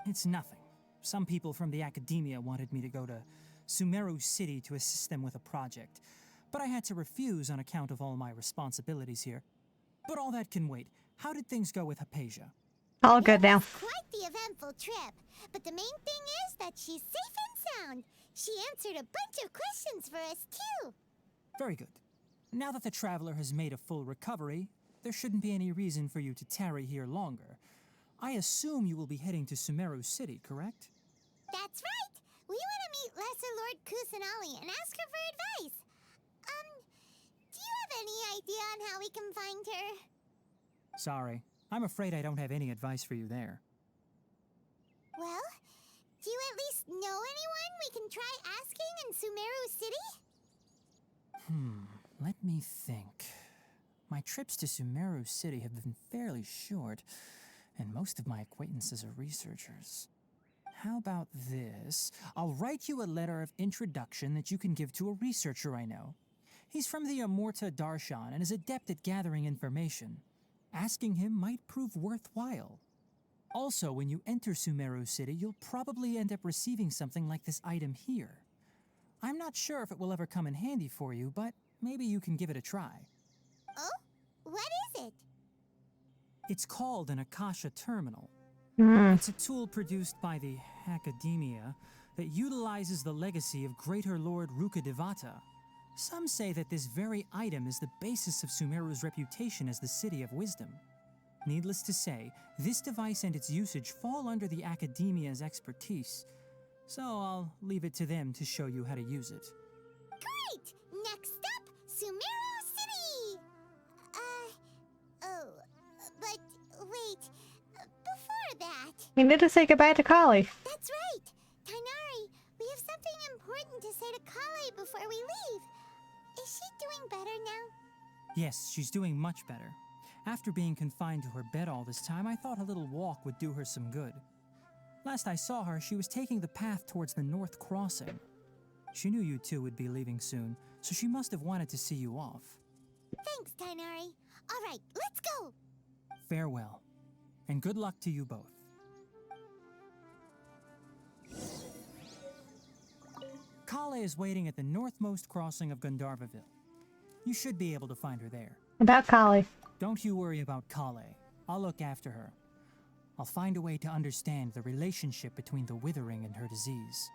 Speaker 5: It's nothing. Some people from the Academia wanted me to go to Sumeru City to assist them with a project, but I had to refuse on account of all my responsibilities here. But all that can wait. How did things go with Hypatia?
Speaker 1: All good now.
Speaker 2: Quite the eventful trip. But the main thing is that she's safe and sound. She answered a bunch of questions for us, too.
Speaker 5: Very good. Now that the traveler has made a full recovery, there shouldn't be any reason for you to tarry here longer. I assume you will be heading to Sumeru City, correct?
Speaker 2: That's right! We want to meet Lesser Lord Kusanali and ask her for advice. Do you have any idea on how we can find her?
Speaker 5: Sorry, I'm afraid I don't have any advice for you there.
Speaker 2: Well, do you at least know anyone we can try asking in Sumeru City?
Speaker 5: Let me think. My trips to Sumeru City have been fairly short, and most of my acquaintances are researchers. How about this? I'll write you a letter of introduction that you can give to a researcher I know. He's from the Amorta Darshan and is adept at gathering information. Asking him might prove worthwhile. Also, when you enter Sumeru City, you'll probably end up receiving something like this item here. I'm not sure if it will ever come in handy for you, but maybe you can give it a try.
Speaker 2: Oh? What is it?
Speaker 5: It's called an Akasha Terminal.
Speaker 1: Hmm.
Speaker 5: It's a tool produced by the Academia that utilizes the legacy of Greater Lord Rukkhadevata. Some say that this very item is the basis of Sumeru's reputation as the City of Wisdom. Needless to say, this device and its usage fall under the Academia's expertise, so I'll leave it to them to show you how to use it.
Speaker 2: Great! Next up, Sumeru City! But wait, before that...
Speaker 1: We need to say goodbye to Collei.
Speaker 2: That's right! Tainari, we have something important to say to Collei before we leave. Is she doing better now?
Speaker 5: Yes, she's doing much better. After being confined to her bed all this time, I thought a little walk would do her some good. Last I saw her, she was taking the path towards the North Crossing. She knew you two would be leaving soon, so she must have wanted to see you off.
Speaker 2: Thanks, Tainari. All right, let's go!
Speaker 5: Farewell, and good luck to you both. Collei is waiting at the northmost crossing of Gandharvaville. You should be able to find her there.
Speaker 1: About Collei.
Speaker 5: Don't you worry about Collei. I'll look after her. I'll find a way to understand the relationship between the withering and her disease.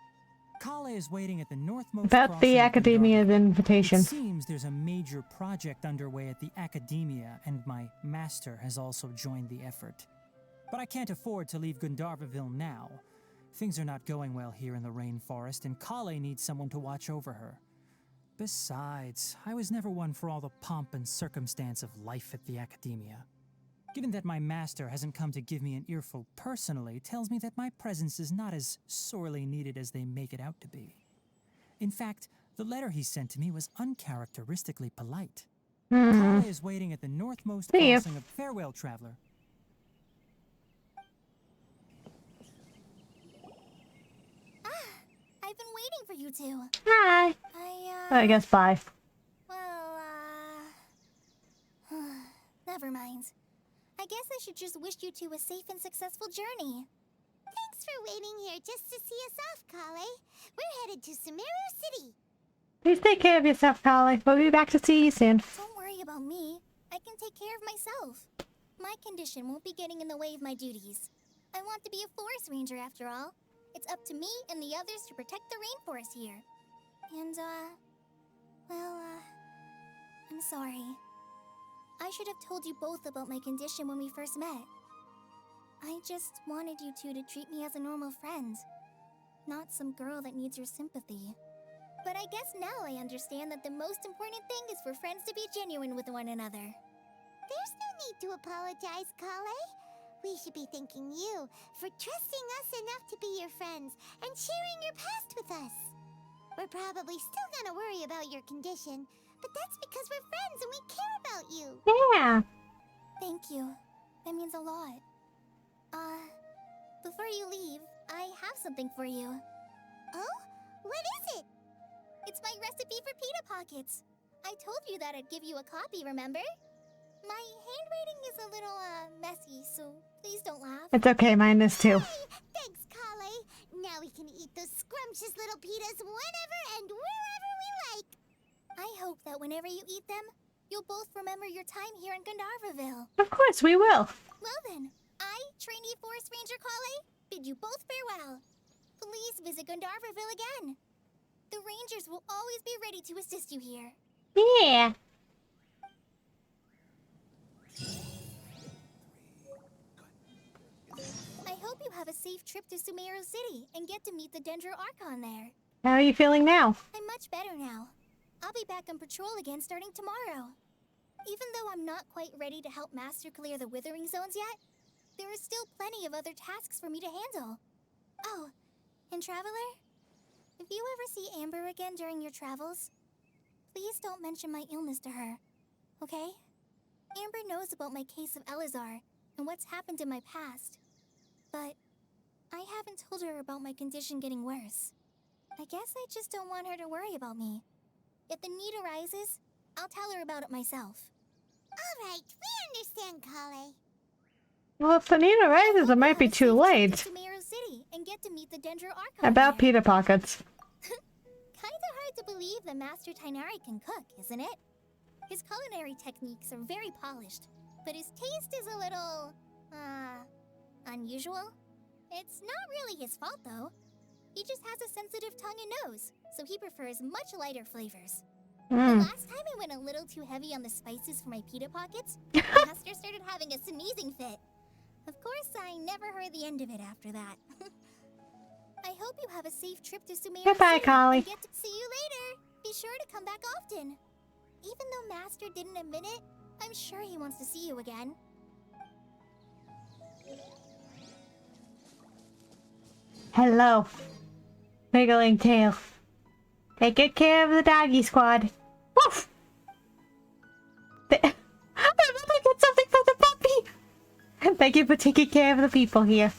Speaker 5: Collei is waiting at the northmost
Speaker 1: About
Speaker 5: crossing
Speaker 1: the
Speaker 5: of
Speaker 1: Academia's
Speaker 5: Gandharvaville.
Speaker 1: invitation.
Speaker 5: It seems there's a major project underway at the Academia, and my master has also joined the effort. But I can't afford to leave Gandharvaville now. Things are not going well here in the rainforest, and Collei needs someone to watch over her. Besides, I was never one for all the pomp and circumstance of life at the Academia. Given that my master hasn't come to give me an earful personally, tells me that my presence is not as sorely needed as they make it out to be. In fact, the letter he sent to me was uncharacteristically polite. Collei is waiting at the northmost
Speaker 1: See ya.
Speaker 5: crossing of Farewell, Traveler.
Speaker 4: I've been waiting for you two.
Speaker 1: Hi. I guess bye.
Speaker 4: Well, never mind. I guess I should just wish you two a safe and successful journey.
Speaker 2: Thanks for waiting here just to see us off, Collei. We're headed to Sumeru City.
Speaker 1: Please take care of yourself, Collei. We'll be back to see you soon.
Speaker 4: Don't worry about me. I can take care of myself. My condition won't be getting in the way of my duties. I want to be a forest ranger after all. It's up to me and the others to protect the rainforest here. And, I'm sorry. I should have told you both about my condition when we first met. I just wanted you two to treat me as a normal friend, not some girl that needs your sympathy. But I guess now I understand that the most important thing is for friends to be genuine with one another.
Speaker 2: There's no need to apologize, Collei. We should be thanking you for trusting us enough to be your friends and sharing your past with us. We're probably still gonna worry about your condition, but that's because we're friends and we care about you.
Speaker 1: Yeah.
Speaker 4: Thank you. That means a lot. Before you leave, I have something for you.
Speaker 2: Oh? What is it?
Speaker 4: It's my recipe for pita pockets. I told you that I'd give you a copy, remember? My handwriting is a little, messy, so please don't laugh.
Speaker 1: It's okay, mine is too.
Speaker 2: Hey, thanks, Collei. Now we can eat those scrumptious little pitas whenever and wherever we like.
Speaker 4: I hope that whenever you eat them, you'll both remember your time here in Gandharvaville.
Speaker 1: Of course, we will.
Speaker 4: Well then, I, trainee Forest Ranger Collei, bid you both farewell. Please visit Gandharvaville again. The Rangers will always be ready to assist you here.
Speaker 1: Yeah.
Speaker 4: safe trip to Sumeru City and get to meet the Dendro Archon there.
Speaker 1: How are you feeling now?
Speaker 4: I'm much better now. I'll be back on patrol again starting tomorrow. Even though I'm not quite ready to help Master clear the Withering Zones yet, there are still plenty of other tasks for me to handle. Oh, and Traveler, if you ever see Amber again during your travels, please don't mention my illness to her, okay? Amber knows about my case of Elazar and what's happened in my past, but I haven't told her about my condition getting worse. I guess I just don't want her to worry about me. If the need arises, I'll tell her about it myself.
Speaker 2: Alright, we understand, Collei.
Speaker 1: Well, if the need arises, it might be too late.
Speaker 4: Sumeru City and get to meet the Dendro Archon
Speaker 1: About
Speaker 4: there.
Speaker 1: Peter Pockets.
Speaker 4: Kinda hard to believe that Master Tighnari can cook, isn't it? His culinary techniques are very polished, but his taste is a little, unusual. It's not really his fault, though. He just has a sensitive tongue and nose, so he prefers much lighter flavors. The last time I went a little too heavy on the spices for my pita pockets, Master started having a sneezing fit. Of course, I never heard the end of it after that. I hope you have a safe trip to Sumeru
Speaker 1: Goodbye,
Speaker 4: City
Speaker 1: Collei.
Speaker 4: and get to see you later. Be sure to come back often. Even though Master didn't admit it, I'm sure he wants to see you again.
Speaker 1: Hello. Wiggling tail. Take good care of the doggy squad. Woof! I'm gonna get something for the puppy! And thank you for taking care of the people here.